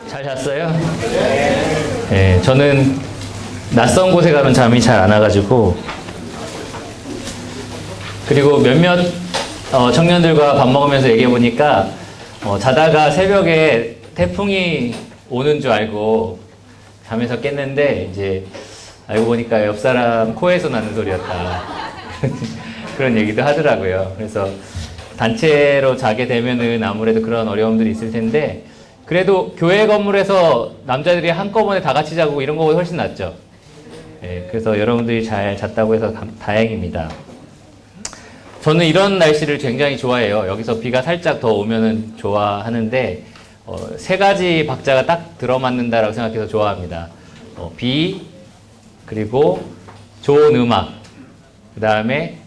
잘 잤어요? 네, 저는 낯선 곳에 가면 잠이 잘 안 와가지고, 그리고 몇몇 청년들과 밥 먹으면서 얘기해 보니까 자다가 새벽에 태풍이 오는 줄 알고 잠에서 깼는데 이제 알고 보니까 옆 사람 코에서 나는 소리였다. 그런 얘기도 하더라고요. 그래서 단체로 자게 되면은 아무래도 그런 어려움들이 있을 텐데, 그래도 교회 건물에서 남자들이 한꺼번에 다 같이 자고 이런 거보다 훨씬 낫죠. 네, 그래서 여러분들이 잘 잤다고 해서 다행입니다. 저는 이런 날씨를 굉장히 좋아해요. 여기서 비가 살짝 더 오면은 좋아하는데, 세 가지 박자가 딱 들어맞는다라고 생각해서 좋아합니다. 비, 그리고 좋은 음악, 그 다음에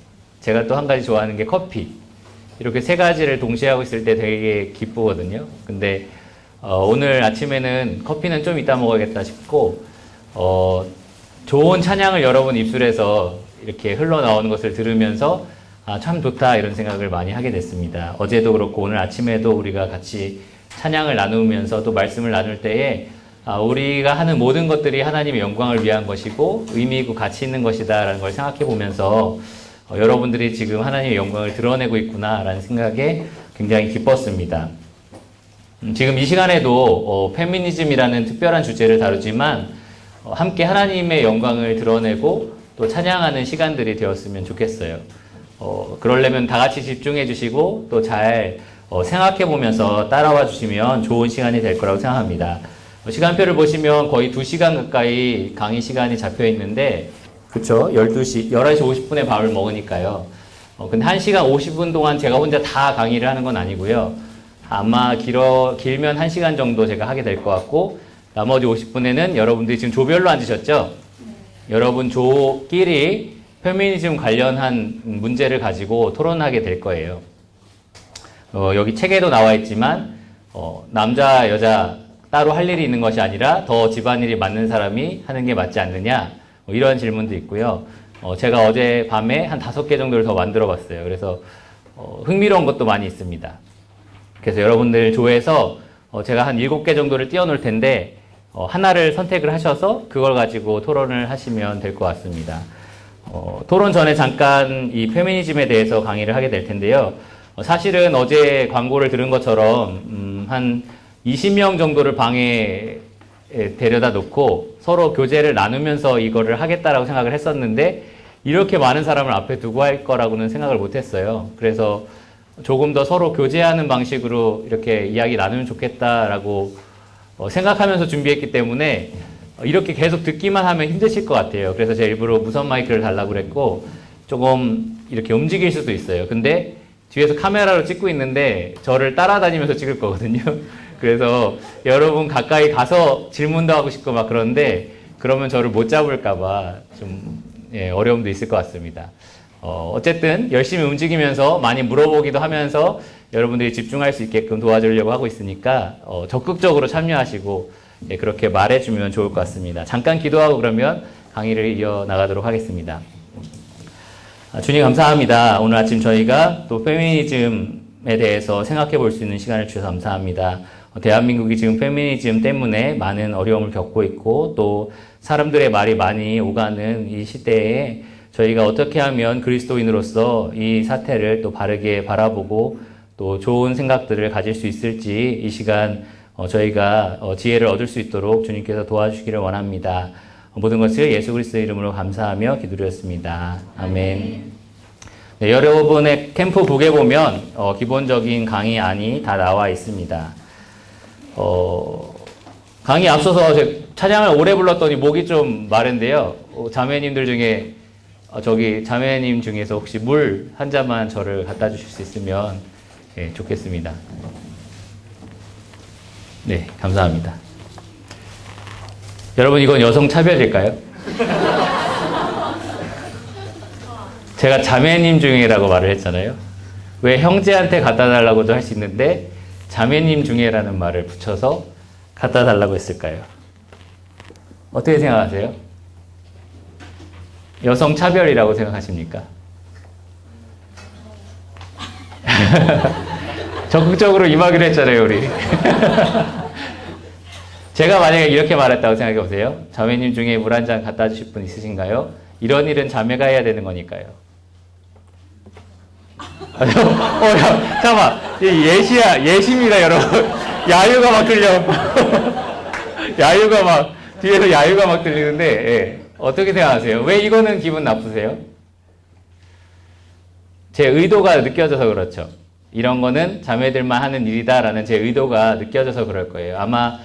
제가 또 한 가지 좋아하는 게 커피. 이렇게 세 가지를 동시에 하고 있을 때 되게 기쁘거든요. 근데 오늘 아침에는 커피는 좀 이따 먹어야겠다 싶고, 좋은 찬양을 여러분 입술에서 이렇게 흘러나오는 것을 들으면서 참 좋다 이런 생각을 많이 하게 됐습니다. 어제도 그렇고 오늘 아침에도 우리가 같이 찬양을 나누면서 또 말씀을 나눌 때에 우리가 하는 모든 것들이 하나님의 영광을 위한 것이고 의미 있고 가치 있는 것이다 라는 걸 생각해 보면서 여러분들이 지금 하나님의 영광을 드러내고 있구나 라는 생각에 굉장히 기뻤습니다. 지금 이 시간에도 페미니즘이라는 특별한 주제를 다루지만 함께 하나님의 영광을 드러내고 또 찬양하는 시간들이 되었으면 좋겠어요. 그러려면 다 같이 집중해 주시고 또 잘 생각해 보면서 따라와 주시면 좋은 시간이 될 거라고 생각합니다. 시간표를 보시면 거의 2시간 가까이 강의 시간이 잡혀 있는데, 그쵸? 11시 50분에 밥을 먹으니까요. 근데 1시간 50분 동안 제가 혼자 다 강의를 하는 건 아니고요. 아마 길면 1시간 정도 제가 하게 될 것 같고, 나머지 50분에는 여러분들이 지금 조별로 앉으셨죠? 여러분 조끼리 페미니즘 관련한 문제를 가지고 토론하게 될 거예요. 여기 책에도 나와 있지만, 남자, 여자 따로 할 일이 있는 것이 아니라 더 집안일이 맞는 사람이 하는 게 맞지 않느냐? 이런 질문도 있고요. 제가 어제 밤에 한 5개 정도를 더 만들어 봤어요. 그래서 흥미로운 것도 많이 있습니다. 그래서 여러분들 조에서 제가 한 7개 정도를 띄워놓을 텐데 하나를 선택을 하셔서 그걸 가지고 토론을 하시면 될 것 같습니다. 토론 전에 잠깐 이 페미니즘에 대해서 강의를 하게 될 텐데요. 사실은 어제 광고를 들은 것처럼 한 20명 정도를 방에 데려다 놓고 서로 교제를 나누면서 이거를 하겠다라고 생각을 했었는데, 이렇게 많은 사람을 앞에 두고 할 거라고는 생각을 못 했어요. 그래서 조금 더 서로 교제하는 방식으로 이렇게 이야기 나누면 좋겠다라고 생각하면서 준비했기 때문에 이렇게 계속 듣기만 하면 힘드실 것 같아요. 그래서 제가 일부러 무선 마이크를 달라고 그랬고, 조금 이렇게 움직일 수도 있어요. 근데 뒤에서 카메라로 찍고 있는데 저를 따라다니면서 찍을 거거든요. 그래서 여러분 가까이 가서 질문도 하고 싶고 막 그런데 그러면 저를 못 잡을까봐 좀 어려움도 있을 것 같습니다. 어쨌든 열심히 움직이면서 많이 물어보기도 하면서 여러분들이 집중할 수 있게끔 도와주려고 하고 있으니까 적극적으로 참여하시고 그렇게 말해주면 좋을 것 같습니다. 잠깐 기도하고 그러면 강의를 이어나가도록 하겠습니다. 주님 감사합니다. 오늘 아침 저희가 또 페미니즘에 대해서 생각해 볼 수 있는 시간을 주셔서 감사합니다. 대한민국이 지금 페미니즘 때문에 많은 어려움을 겪고 있고 또 사람들의 말이 많이 오가는 이 시대에 저희가 어떻게 하면 그리스도인으로서 이 사태를 또 바르게 바라보고 또 좋은 생각들을 가질 수 있을지 이 시간 저희가 지혜를 얻을 수 있도록 주님께서 도와주시기를 원합니다. 모든 것을 예수 그리스도의 이름으로 감사하며 기도드렸습니다. 아멘. 네, 여러분의 캠프북에 보면 기본적인 강의안이 다 나와 있습니다. 강의 앞서서 찬양을 오래 불렀더니 목이 좀 마른데요. 자매님들 중에 자매님 중에서 혹시 물 한 잔만 저를 갖다 주실 수 있으면 좋겠습니다. 네, 감사합니다. 여러분, 이건 여성 차별일까요? 제가 자매님 중에라고 말을 했잖아요. 왜 형제한테 갖다 달라고도 할 수 있는데 자매님 중에라는 말을 붙여서 갖다 달라고 했을까요? 어떻게 생각하세요? 여성 차별이라고 생각하십니까? 적극적으로 임하기로 했잖아요, 우리. 제가 만약에 이렇게 말했다고 생각해 보세요. 자매님 중에 물 한 잔 갖다 주실 분 있으신가요? 이런 일은 자매가 해야 되는 거니까요. 야, 잠깐만. 예시야, 예시입니다, 여러분. 야유가 막 들려. 야유가 막, 뒤에서 야유가 막 들리는데, 예. 어떻게 생각하세요? 왜 이거는 기분 나쁘세요? 제 의도가 느껴져서 그렇죠. 이런 거는 자매들만 하는 일이다라는 제 의도가 느껴져서 그럴 거예요. 아마,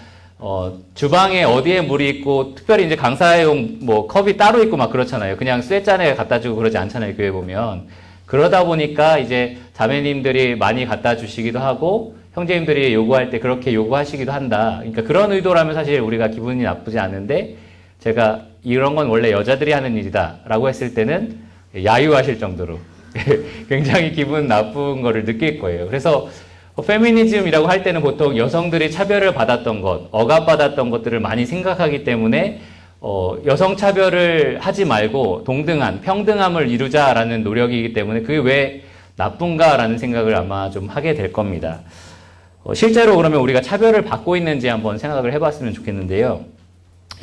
주방에 어디에 물이 있고, 특별히 이제 강사용 뭐 컵이 따로 있고 막 그렇잖아요. 그냥 쇠잔에 갖다 주고 그러지 않잖아요, 교회 보면. 그러다 보니까 이제 자매님들이 많이 갖다 주시기도 하고, 형제님들이 요구할 때 그렇게 요구하시기도 한다. 그러니까 그런 의도라면 사실 우리가 기분이 나쁘지 않은데, 제가 이런 건 원래 여자들이 하는 일이다 라고 했을 때는 야유하실 정도로 굉장히 기분 나쁜 거를 느낄 거예요. 그래서 페미니즘이라고 할 때는 보통 여성들이 차별을 받았던 것, 억압받았던 것들을 많이 생각하기 때문에 여성 차별을 하지 말고 동등한, 평등함을 이루자라는 노력이기 때문에 그게 왜 나쁜가라는 생각을 아마 좀 하게 될 겁니다. 실제로 그러면 우리가 차별을 받고 있는지 한번 생각을 해봤으면 좋겠는데요.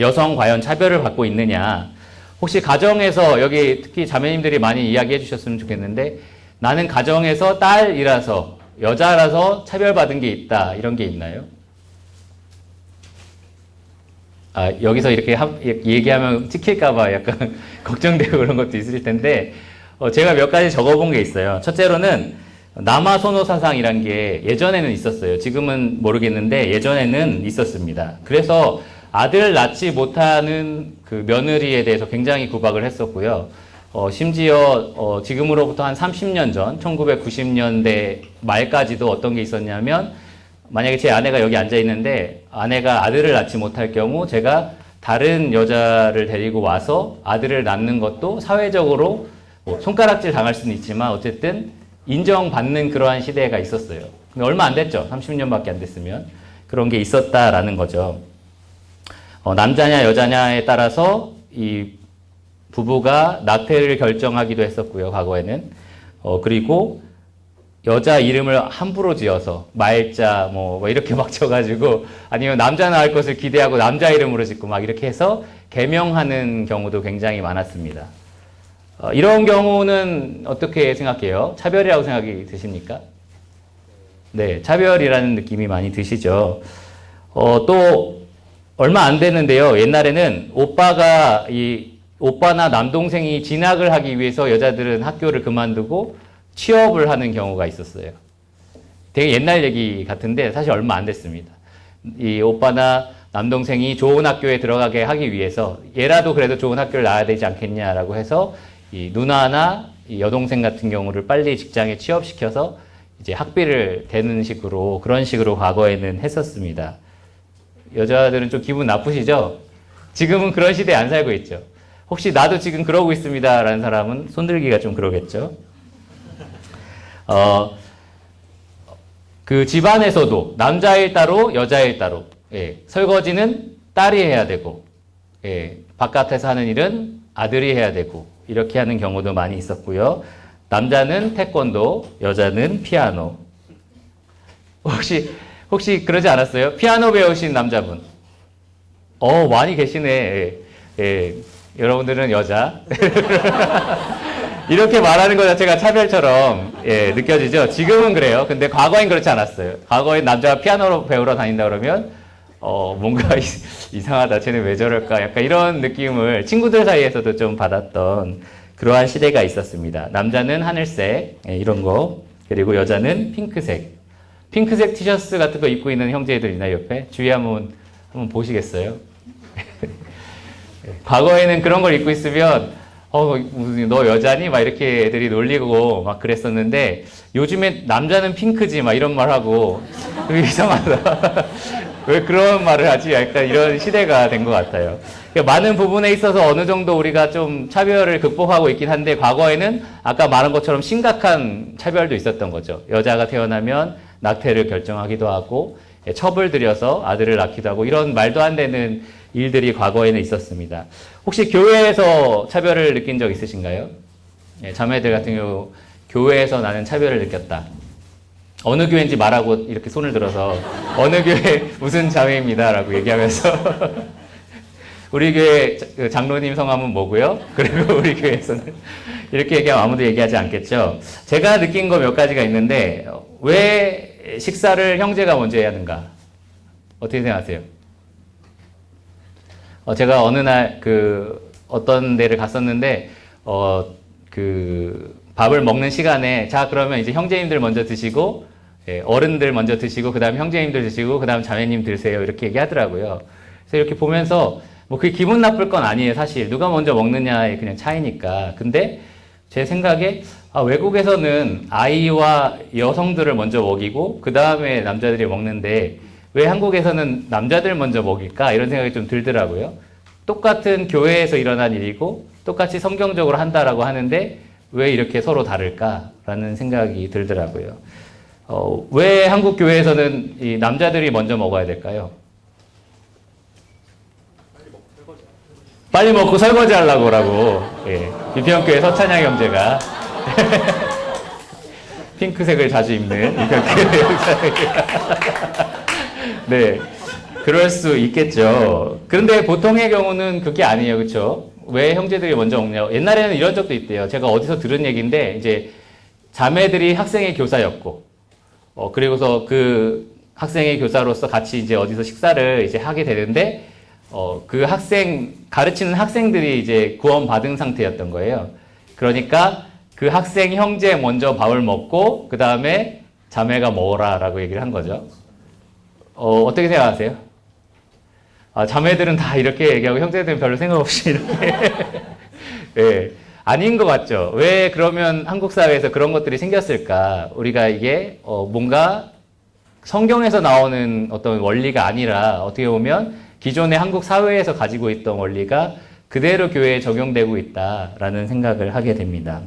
여성 과연 차별을 받고 있느냐? 혹시 가정에서 여기 특히 자매님들이 많이 이야기해 주셨으면 좋겠는데 나는 가정에서 딸이라서 여자라서 차별받은 게 있다 이런 게 있나요? 아, 여기서 이렇게 얘기하면 찍힐까봐 약간 걱정되고 그런 것도 있을 텐데 제가 몇 가지 적어본 게 있어요. 첫째로는 남아선호사상이란 게 예전에는 있었어요. 지금은 모르겠는데 예전에는 있었습니다. 그래서 아들 낳지 못하는 그 며느리에 대해서 굉장히 구박을 했었고요. 심지어 지금으로부터 한 30년 전 1990년대 말까지도 어떤 게 있었냐면 만약에 제 아내가 여기 앉아 있는데 아내가 아들을 낳지 못할 경우 제가 다른 여자를 데리고 와서 아들을 낳는 것도 사회적으로 뭐 손가락질 당할 수는 있지만 어쨌든 인정받는 그러한 시대가 있었어요. 근데 얼마 안 됐죠. 30년밖에 안 됐으면. 그런 게 있었다라는 거죠. 남자냐 여자냐에 따라서 이 부부가 낙태를 결정하기도 했었고요. 과거에는. 그리고 여자 이름을 함부로 지어서 말자 뭐 이렇게 막 쳐가지고 아니면 남자 낳을 것을 기대하고 남자 이름으로 짓고 막 이렇게 해서 개명하는 경우도 굉장히 많았습니다. 이런 경우는 어떻게 생각해요? 차별이라고 생각이 드십니까? 네, 차별이라는 느낌이 많이 드시죠. 또 얼마 안 됐는데요. 옛날에는 오빠나 남동생이 진학을 하기 위해서 여자들은 학교를 그만두고 취업을 하는 경우가 있었어요. 되게 옛날 얘기 같은데 사실 얼마 안 됐습니다. 이 오빠나 남동생이 좋은 학교에 들어가게 하기 위해서 얘라도 그래도 좋은 학교를 나와야 되지 않겠냐라고 해서 이 누나나 이 여동생 같은 경우를 빨리 직장에 취업시켜서 이제 학비를 대는 식으로 그런 식으로 과거에는 했었습니다. 여자들은 좀 기분 나쁘시죠? 지금은 그런 시대에 안 살고 있죠. 혹시 나도 지금 그러고 있습니다 라는 사람은 손들기가 좀 그러겠죠. 그 집안에서도 남자일 따로 여자일 따로 설거지는 딸이 해야 되고 바깥에서 하는 일은 아들이 해야 되고 이렇게 하는 경우도 많이 있었고요. 남자는 태권도, 여자는 피아노. 혹시 그러지 않았어요? 피아노 배우신 남자분. 많이 계시네. 여러분들은 여자. 이렇게 말하는 것 자체가 차별처럼 느껴지죠? 지금은 그래요. 근데 과거엔 그렇지 않았어요. 과거엔 남자가 피아노로 배우러 다닌다 그러면 뭔가 이상하다. 쟤는 왜 저럴까? 약간 이런 느낌을 친구들 사이에서도 좀 받았던 그러한 시대가 있었습니다. 남자는 하늘색 이런 거 그리고 여자는 핑크색 티셔츠 같은 거 입고 있는 형제들 있나요? 옆에? 주위에 한번 보시겠어요? 과거에는 그런 걸 입고 있으면 너 여자니? 막 이렇게 애들이 놀리고 막 그랬었는데 요즘에 남자는 핑크지 막 이런 말 하고 그게 이상하다. 왜 그런 말을 하지? 약간 이런 시대가 된 것 같아요. 그러니까 많은 부분에 있어서 어느 정도 우리가 좀 차별을 극복하고 있긴 한데 과거에는 아까 말한 것처럼 심각한 차별도 있었던 거죠. 여자가 태어나면 낙태를 결정하기도 하고 첩을 들여서 아들을 낳기도 하고 이런 말도 안 되는 일들이 과거에는 있었습니다. 혹시 교회에서 차별을 느낀 적 있으신가요? 자매들 같은 경우 교회에서 나는 차별을 느꼈다. 어느 교회인지 말하고 이렇게 손을 들어서 어느 교회 무슨 자매입니다라고 얘기하면서 우리 교회 장로님 성함은 뭐고요? 그리고 우리 교회에서는 이렇게 얘기하면 아무도 얘기하지 않겠죠. 제가 느낀 거 몇 가지가 있는데 왜 식사를 형제가 먼저 해야 하는가? 어떻게 생각하세요? 제가 어느 날 어떤 데를 갔었는데 밥을 먹는 시간에 자 그러면 이제 형제님들 먼저 드시고 어른들 먼저 드시고 그 다음 형제님들 드시고 그 다음 자매님 드세요 이렇게 얘기하더라고요. 그래서 이렇게 보면서 뭐 그게 기분 나쁠 건 아니에요. 사실 누가 먼저 먹느냐의 그냥 차이니까. 근데 제 생각에 외국에서는 아이와 여성들을 먼저 먹이고 그 다음에 남자들이 먹는데 왜 한국에서는 남자들 먼저 먹일까 이런 생각이 좀 들더라고요. 똑같은 교회에서 일어난 일이고 똑같이 성경적으로 한다라고 하는데 왜 이렇게 서로 다를까라는 생각이 들더라고요. 왜 한국 교회에서는 이 남자들이 먼저 먹어야 될까요? 빨리 먹고 설거지 하려고라고. 예. 비평교회 서찬양 형제가 핑크색을 자주 입는 비평교회 형제가 네. 그럴 수 있겠죠. 그런데 보통의 경우는 그게 아니에요. 그렇죠? 왜 형제들이 먼저 먹냐고. 옛날에는 이런 적도 있대요. 제가 어디서 들은 얘기인데 이제 자매들이 학생의 교사였고 그리고서 그 학생의 교사로서 같이 이제 어디서 식사를 이제 하게 되는데 그 가르치는 학생들이 이제 구원받은 상태였던 거예요. 그러니까 그 학생 형제 먼저 밥을 먹고 그 다음에 자매가 먹어라라고 얘기를 한 거죠. 어떻게 생각하세요? 자매들은 다 이렇게 얘기하고 형제들은 별로 생각 없이 이렇게. 네. 아닌 것 같죠? 왜 그러면 한국 사회에서 그런 것들이 생겼을까? 우리가 이게 뭔가 성경에서 나오는 어떤 원리가 아니라 어떻게 보면 기존의 한국 사회에서 가지고 있던 원리가 그대로 교회에 적용되고 있다라는 생각을 하게 됩니다.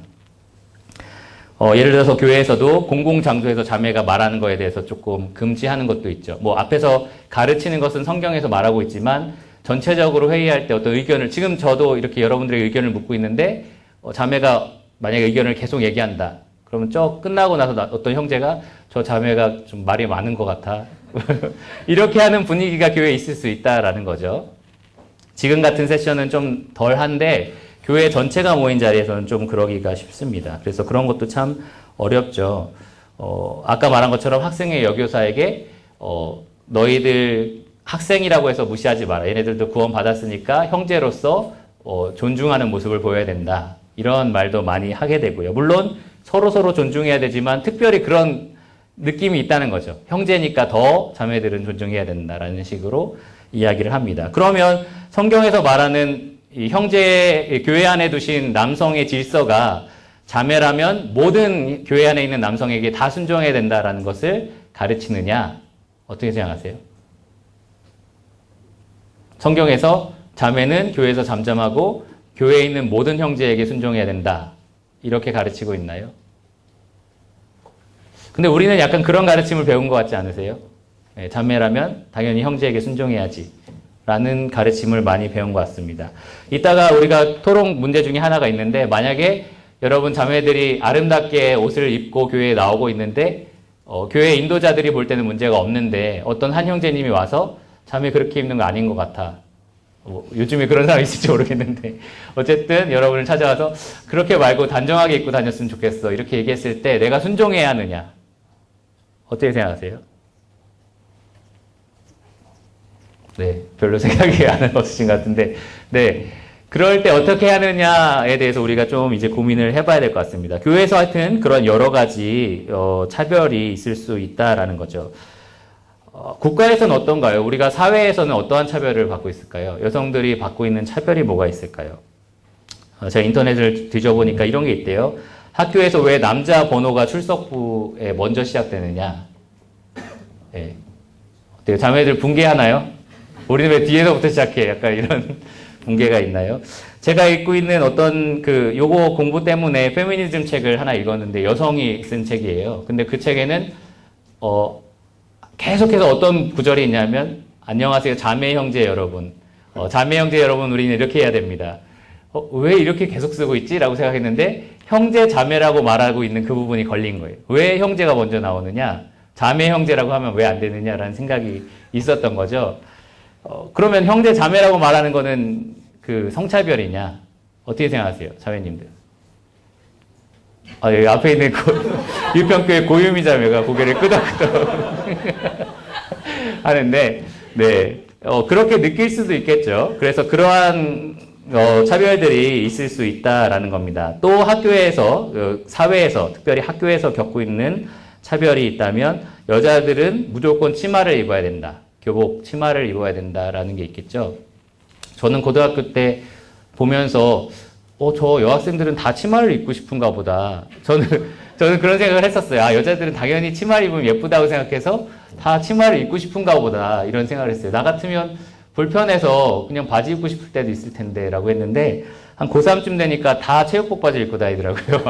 예를 들어서 교회에서도 공공장소에서 자매가 말하는 거에 대해서 조금 금지하는 것도 있죠. 뭐 앞에서 가르치는 것은 성경에서 말하고 있지만 전체적으로 회의할 때 어떤 의견을 지금 저도 이렇게 여러분들의 의견을 묻고 있는데 자매가 만약에 의견을 계속 얘기한다. 그러면 끝나고 나서 어떤 형제가 저 자매가 좀 말이 많은 것 같아. 이렇게 하는 분위기가 교회에 있을 수 있다라는 거죠. 지금 같은 세션은 좀 덜한데 교회 전체가 모인 자리에서는 좀 그러기가 쉽습니다. 그래서 그런 것도 참 어렵죠. 아까 말한 것처럼 학생의 여교사에게 너희들 학생이라고 해서 무시하지 마라. 얘네들도 구원 받았으니까 형제로서 존중하는 모습을 보여야 된다. 이런 말도 많이 하게 되고요. 물론 서로 존중해야 되지만 특별히 그런 느낌이 있다는 거죠. 형제니까 더 자매들은 존중해야 된다라는 식으로 이야기를 합니다. 그러면 성경에서 말하는 이 교회 안에 두신 남성의 질서가 자매라면 모든 교회 안에 있는 남성에게 다 순종해야 된다라는 것을 가르치느냐? 어떻게 생각하세요? 성경에서 자매는 교회에서 잠잠하고 교회에 있는 모든 형제에게 순종해야 된다. 이렇게 가르치고 있나요? 근데 우리는 약간 그런 가르침을 배운 것 같지 않으세요? 네, 자매라면 당연히 형제에게 순종해야지. 라는 가르침을 많이 배운 것 같습니다. 이따가 우리가 토론 문제 중에 하나가 있는데 만약에 여러분 자매들이 아름답게 옷을 입고 교회에 나오고 있는데 교회 인도자들이 볼 때는 문제가 없는데 어떤 한 형제님이 와서 자매 그렇게 입는 거 아닌 것 같아. 요즘에 그런 사람이 있을지 모르겠는데 어쨌든 여러분을 찾아와서 그렇게 말고 단정하게 입고 다녔으면 좋겠어. 이렇게 얘기했을 때 내가 순종해야 하느냐? 어떻게 생각하세요? 네, 별로 생각이 안 없으신 것 같은데, 네. 그럴 때 어떻게 하느냐에 대해서 우리가 좀 이제 고민을 해봐야 될 것 같습니다. 교회에서 하여튼 그런 여러 가지, 차별이 있을 수 있다라는 거죠. 국가에서는 어떤가요? 우리가 사회에서는 어떠한 차별을 받고 있을까요? 여성들이 받고 있는 차별이 뭐가 있을까요? 제가 인터넷을 뒤져보니까 이런 게 있대요. 학교에서 왜 남자 번호가 출석부에 먼저 시작되느냐? 네. 어때요? 자매들 붕괴하나요? 우리는 왜 뒤에서부터 시작해? 약간 이런 붕괴가 있나요? 제가 읽고 있는 어떤 요거 공부 때문에 페미니즘 책을 하나 읽었는데 여성이 쓴 책이에요. 근데 그 책에는, 계속해서 어떤 구절이 있냐면, 안녕하세요. 자매 형제 여러분. 자매 형제 여러분, 우리는 이렇게 해야 됩니다. 왜 이렇게 계속 쓰고 있지? 라고 생각했는데, 형제 자매라고 말하고 있는 그 부분이 걸린 거예요. 왜 형제가 먼저 나오느냐? 자매 형제라고 하면 왜 안 되느냐라는 생각이 있었던 거죠. 그러면 형제 자매라고 말하는 거는 그 성차별이냐? 어떻게 생각하세요? 자매님들. 여기 앞에 있는 유평교회 고유미 자매가 고개를 끄덕끄덕 하는데, 네. 그렇게 느낄 수도 있겠죠. 그래서 그러한 차별들이 있을 수 있다라는 겁니다. 또 학교에서, 사회에서, 특별히 학교에서 겪고 있는 차별이 있다면 여자들은 무조건 치마를 입어야 된다. 교복 치마를 입어야 된다라는 게 있겠죠. 저는 고등학교 때 보면서 저 여학생들은 다 치마를 입고 싶은가 보다. 저는 그런 생각을 했었어요. 여자들은 당연히 치마를 입으면 예쁘다고 생각해서 다 치마를 입고 싶은가 보다. 이런 생각을 했어요. 나 같으면 불편해서 그냥 바지 입고 싶을 때도 있을 텐데 라고 했는데 한 고3쯤 되니까 다 체육복 바지를 입고 다니더라고요.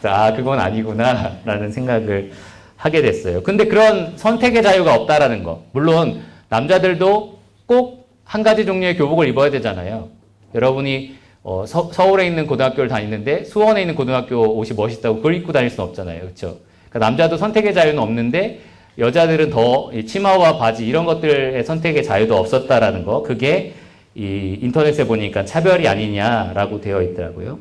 그래서 그건 아니구나 라는 생각을 하게 됐어요. 근데 그런 선택의 자유가 없다라는 거. 물론 남자들도 꼭 한 가지 종류의 교복을 입어야 되잖아요. 여러분이 서울에 있는 고등학교를 다니는데 수원에 있는 고등학교 옷이 멋있다고 그걸 입고 다닐 수는 없잖아요. 그렇죠? 그러니까 남자도 선택의 자유는 없는데 여자들은 더 치마와 바지 이런 것들의 선택의 자유도 없었다라는 거. 그게 이 인터넷에 보니까 차별이 아니냐라고 되어 있더라고요.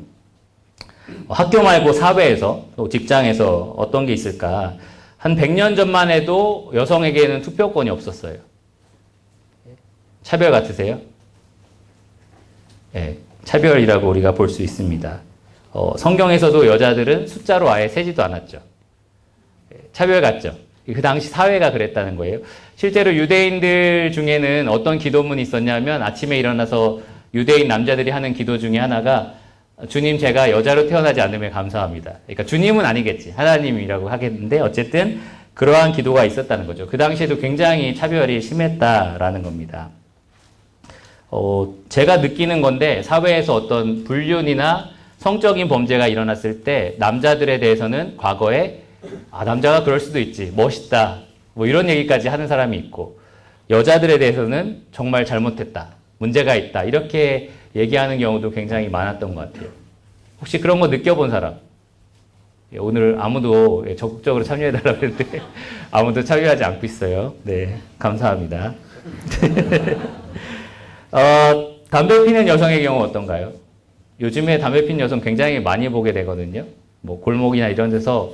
학교 말고 사회에서 또 직장에서 어떤 게 있을까? 한 100년 전만 해도 여성에게는 투표권이 없었어요. 차별 같으세요? 네, 차별이라고 우리가 볼 수 있습니다. 성경에서도 여자들은 숫자로 아예 세지도 않았죠. 차별 같죠? 그 당시 사회가 그랬다는 거예요. 실제로 유대인들 중에는 어떤 기도문이 있었냐면 아침에 일어나서 유대인 남자들이 하는 기도 중에 하나가 주님 제가 여자로 태어나지 않으면 감사합니다. 그러니까 주님은 아니겠지. 하나님이라고 하겠는데 어쨌든 그러한 기도가 있었다는 거죠. 그 당시에도 굉장히 차별이 심했다라는 겁니다. 제가 느끼는 건데 사회에서 어떤 불륜이나 성적인 범죄가 일어났을 때 남자들에 대해서는 과거에 남자가 그럴 수도 있지. 멋있다. 뭐 이런 얘기까지 하는 사람이 있고 여자들에 대해서는 정말 잘못했다. 문제가 있다. 이렇게 얘기하는 경우도 굉장히 많았던 것 같아요. 혹시 그런 거 느껴본 사람? 오늘 아무도 적극적으로 참여해달라고 했는데 아무도 참여하지 않고 있어요. 네, 감사합니다. 담배 피는 여성의 경우 어떤가요? 요즘에 담배 피는 여성 굉장히 많이 보게 되거든요. 뭐 골목이나 이런 데서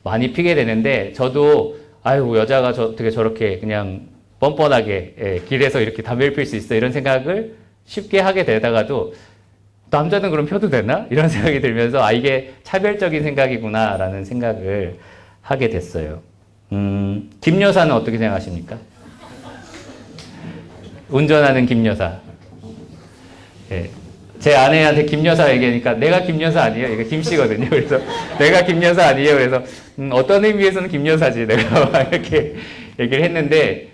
많이 피게 되는데 저도 여자가 어떻게 저렇게 그냥 뻔뻔하게 길에서 이렇게 담배를 필 수 있어 이런 생각을 쉽게 하게 되다가도 남자는 그럼 펴도 되나? 이런 생각이 들면서 이게 차별적인 생각이구나 라는 생각을 하게 됐어요. 김 여사는 어떻게 생각하십니까? 운전하는 김 여사. 예. 제 아내한테 김 여사 얘기하니까 내가 김 여사 아니에요? 이거 김 씨거든요. 그래서 내가 김 여사 아니에요? 그래서 어떤 의미에서는 김 여사지 내가 이렇게 얘기를 했는데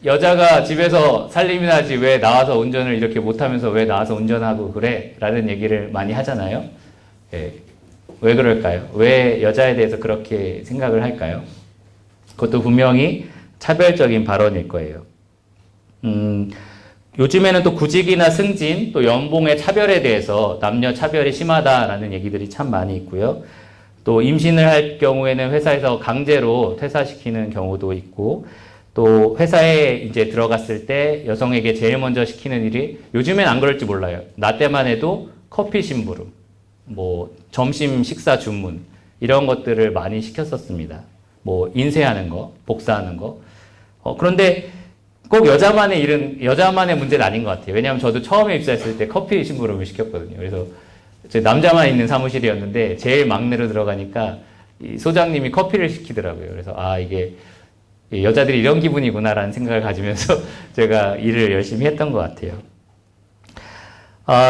여자가 집에서 살림이나 하지 왜 나와서 운전을 이렇게 못하면서 왜 나와서 운전하고 그래? 라는 얘기를 많이 하잖아요. 예. 왜 그럴까요? 왜 여자에 대해서 그렇게 생각을 할까요? 그것도 분명히 차별적인 발언일 거예요. 요즘에는 또 구직이나 승진, 또 연봉의 차별에 대해서 남녀 차별이 심하다라는 얘기들이 참 많이 있고요. 또 임신을 할 경우에는 회사에서 강제로 퇴사시키는 경우도 있고, 또 회사에 이제 들어갔을 때 여성에게 제일 먼저 시키는 일이 요즘엔 안 그럴지 몰라요. 나 때만 해도 커피 심부름, 뭐 점심 식사 주문 이런 것들을 많이 시켰었습니다. 뭐 인쇄하는 거, 복사하는 거. 그런데 꼭 여자만의 문제는 아닌 것 같아요. 왜냐하면 저도 처음에 입사했을 때 커피 심부름을 시켰거든요. 그래서 남자만 있는 사무실이었는데 제일 막내로 들어가니까 이 소장님이 커피를 시키더라고요. 그래서 이게 여자들이 이런 기분이구나라는 생각을 가지면서 제가 일을 열심히 했던 것 같아요.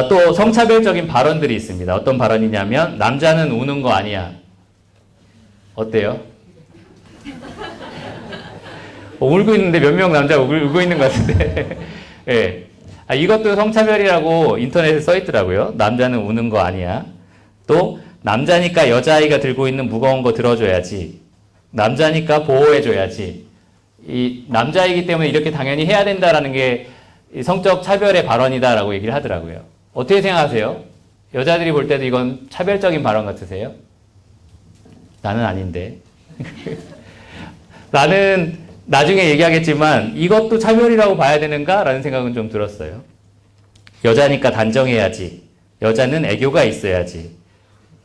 또 성차별적인 발언들이 있습니다. 어떤 발언이냐면 남자는 우는 거 아니야. 어때요? 울고 있는데 몇 명 남자가 울고 있는 것 같은데. 예. 이것도 성차별이라고 인터넷에 써 있더라고요. 남자는 우는 거 아니야. 또 남자니까 여자아이가 들고 있는 무거운 거 들어줘야지. 남자니까 보호해줘야지. 이 남자이기 때문에 이렇게 당연히 해야 된다라는 게 성적 차별의 발언이다라고 얘기를 하더라고요. 어떻게 생각하세요? 여자들이 볼 때도 이건 차별적인 발언 같으세요? 나는 아닌데. 나는 나중에 얘기하겠지만 이것도 차별이라고 봐야 되는가? 라는 생각은 좀 들었어요. 여자니까 단정해야지. 여자는 애교가 있어야지.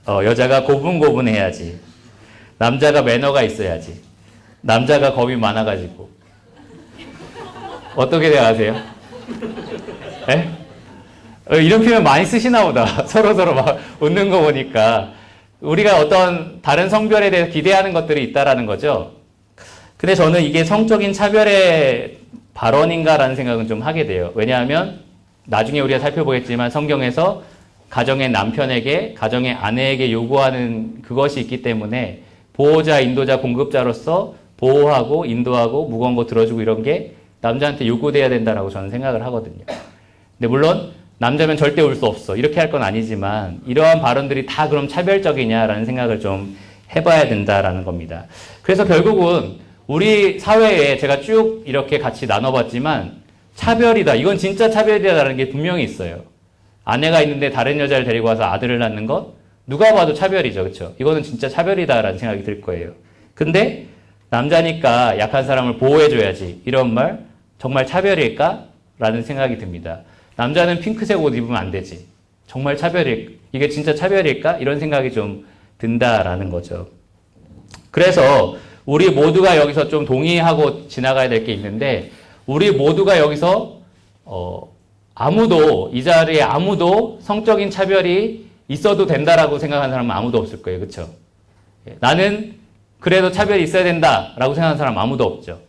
여자가 고분고분해야지. 남자가 매너가 있어야지. 남자가 겁이 많아가지고. 어떻게 생각하세요? 에? 이런 표현 많이 쓰시나 보다. 서로서로 막 웃는 거 보니까. 우리가 어떤 다른 성별에 대해서 기대하는 것들이 있다라는 거죠. 근데 저는 이게 성적인 차별의 발언인가라는 생각은 좀 하게 돼요. 왜냐하면 나중에 우리가 살펴보겠지만 성경에서 가정의 남편에게, 가정의 아내에게 요구하는 그것이 있기 때문에 보호자, 인도자, 공급자로서 보호하고 인도하고 무거운 거 들어주고 이런 게 남자한테 요구돼야 된다라고 저는 생각을 하거든요. 근데 물론 남자면 절대 울 수 없어. 이렇게 할 건 아니지만 이러한 발언들이 다 그럼 차별적이냐라는 생각을 좀 해봐야 된다라는 겁니다. 그래서 결국은 우리 사회에 제가 쭉 이렇게 같이 나눠봤지만 차별이다. 이건 진짜 차별이다라는 게 분명히 있어요. 아내가 있는데 다른 여자를 데리고 와서 아들을 낳는 것? 누가 봐도 차별이죠. 그렇죠? 이거는 진짜 차별이다라는 생각이 들 거예요. 근데 남자니까 약한 사람을 보호해줘야지. 이런 말 정말 차별일까? 라는 생각이 듭니다. 남자는 핑크색 옷 입으면 안 되지. 정말 이게 진짜 차별일까? 이런 생각이 좀 든다라는 거죠. 그래서 우리 모두가 여기서 좀 동의하고 지나가야 될 게 있는데 우리 모두가 여기서 이 자리에 아무도 성적인 차별이 있어도 된다라고 생각하는 사람은 아무도 없을 거예요. 그렇죠? 나는 그래도 차별이 있어야 된다라고 생각하는 사람 아무도 없죠.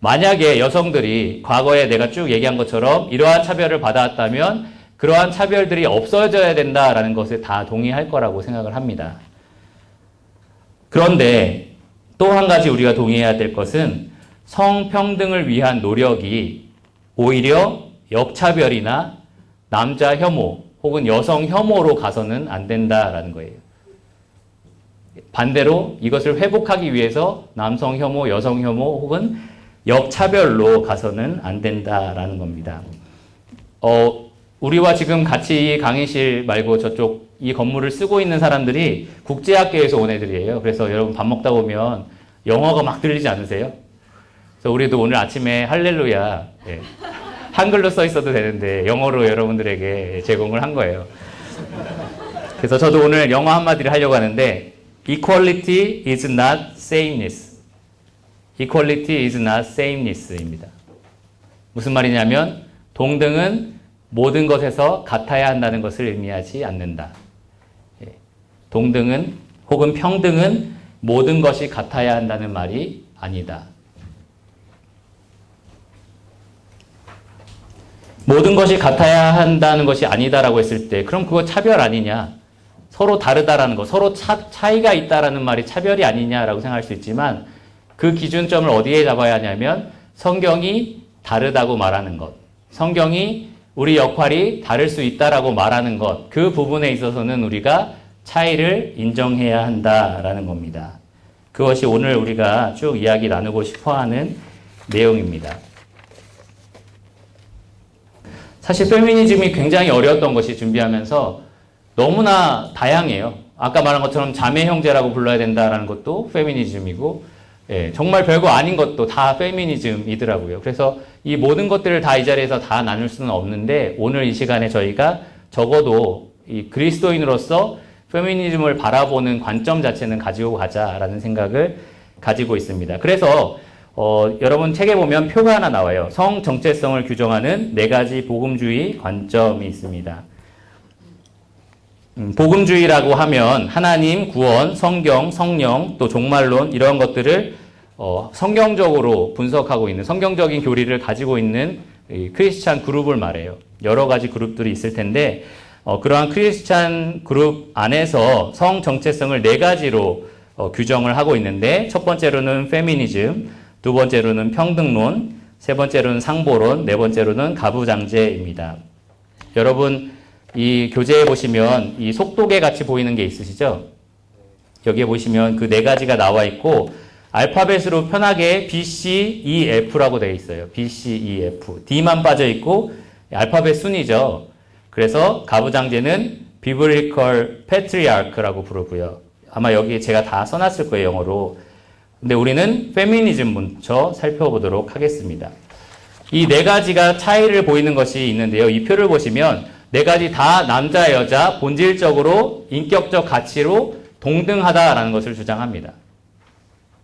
만약에 여성들이 과거에 내가 쭉 얘기한 것처럼 이러한 차별을 받아왔다면 그러한 차별들이 없어져야 된다라는 것에 다 동의할 거라고 생각을 합니다. 그런데 또 한 가지 우리가 동의해야 될 것은 성평등을 위한 노력이 오히려 역차별이나 남자 혐오 혹은 여성 혐오로 가서는 안 된다라는 거예요. 반대로 이것을 회복하기 위해서 남성 혐오, 여성 혐오 혹은 역차별로 가서는 안 된다라는 겁니다. 우리와 지금 같이 이 강의실 말고 저쪽 이 건물을 쓰고 있는 사람들이 국제학교에서 온 애들이에요. 그래서 여러분 밥 먹다 보면 영어가 막 들리지 않으세요? 그래서 우리도 오늘 아침에 할렐루야 한글로 써 있어도 되는데 영어로 여러분들에게 제공을 한 거예요. 그래서 저도 오늘 영어 한마디를 하려고 하는데 Equality is not sameness. Equality is not sameness입니다. 무슨 말이냐면 동등은 모든 것에서 같아야 한다는 것을 의미하지 않는다. 동등은 혹은 평등은 모든 것이 같아야 한다는 말이 아니다. 모든 것이 같아야 한다는 것이 아니다라고 했을 때 그럼 그거 차별 아니냐? 서로 다르다라는 거, 서로 차이가 있다라는 말이 차별이 아니냐라고 생각할 수 있지만 그 기준점을 어디에 잡아야 하냐면 성경이 다르다고 말하는 것, 성경이 우리 역할이 다를 수 있다라고 말하는 것, 그 부분에 있어서는 우리가 차이를 인정해야 한다라는 겁니다. 그것이 오늘 우리가 쭉 이야기 나누고 싶어하는 내용입니다. 사실 페미니즘이 굉장히 어려웠던 것이 준비하면서 너무나 다양해요. 아까 말한 것처럼 자매 형제라고 불러야 된다라는 것도 페미니즘이고 정말 별거 아닌 것도 다 페미니즘이더라고요. 그래서 이 모든 것들을 다 이 자리에서 다 나눌 수는 없는데 오늘 이 시간에 저희가 적어도 이 그리스도인으로서 페미니즘을 바라보는 관점 자체는 가지고 가자라는 생각을 가지고 있습니다. 그래서 여러분 책에 보면 표가 하나 나와요. 성 정체성을 규정하는 4가지 복음주의 관점이 있습니다. 복음주의라고 하면 하나님, 구원, 성경, 성령, 또 종말론 이런 것들을 성경적으로 분석하고 있는 성경적인 교리를 가지고 있는 크리스찬 그룹을 말해요. 여러 가지 그룹들이 있을 텐데 그러한 크리스찬 그룹 안에서 성 정체성을 4가지로 규정을 하고 있는데 첫 번째로는 페미니즘, 두 번째로는 평등론, 세 번째로는 상보론, 네 번째로는 가부장제입니다. 여러분 이 교재에 보시면 이 속도계 같이 보이는 게 있으시죠? 여기에 보시면 그 4가지가 나와 있고 알파벳으로 편하게 B, C, E, F라고 되어 있어요. B, C, E, F. D만 빠져 있고 알파벳 순이죠. 그래서 가부장제는 biblical patriarch라고 부르고요. 아마 여기 제가 다 써놨을 거예요, 영어로. 근데 우리는 페미니즘 먼저 살펴보도록 하겠습니다. 이 네 가지가 차이를 보이는 것이 있는데요. 이 표를 보시면 네 가지 다 남자, 여자, 본질적으로 인격적 가치로 동등하다라는 것을 주장합니다.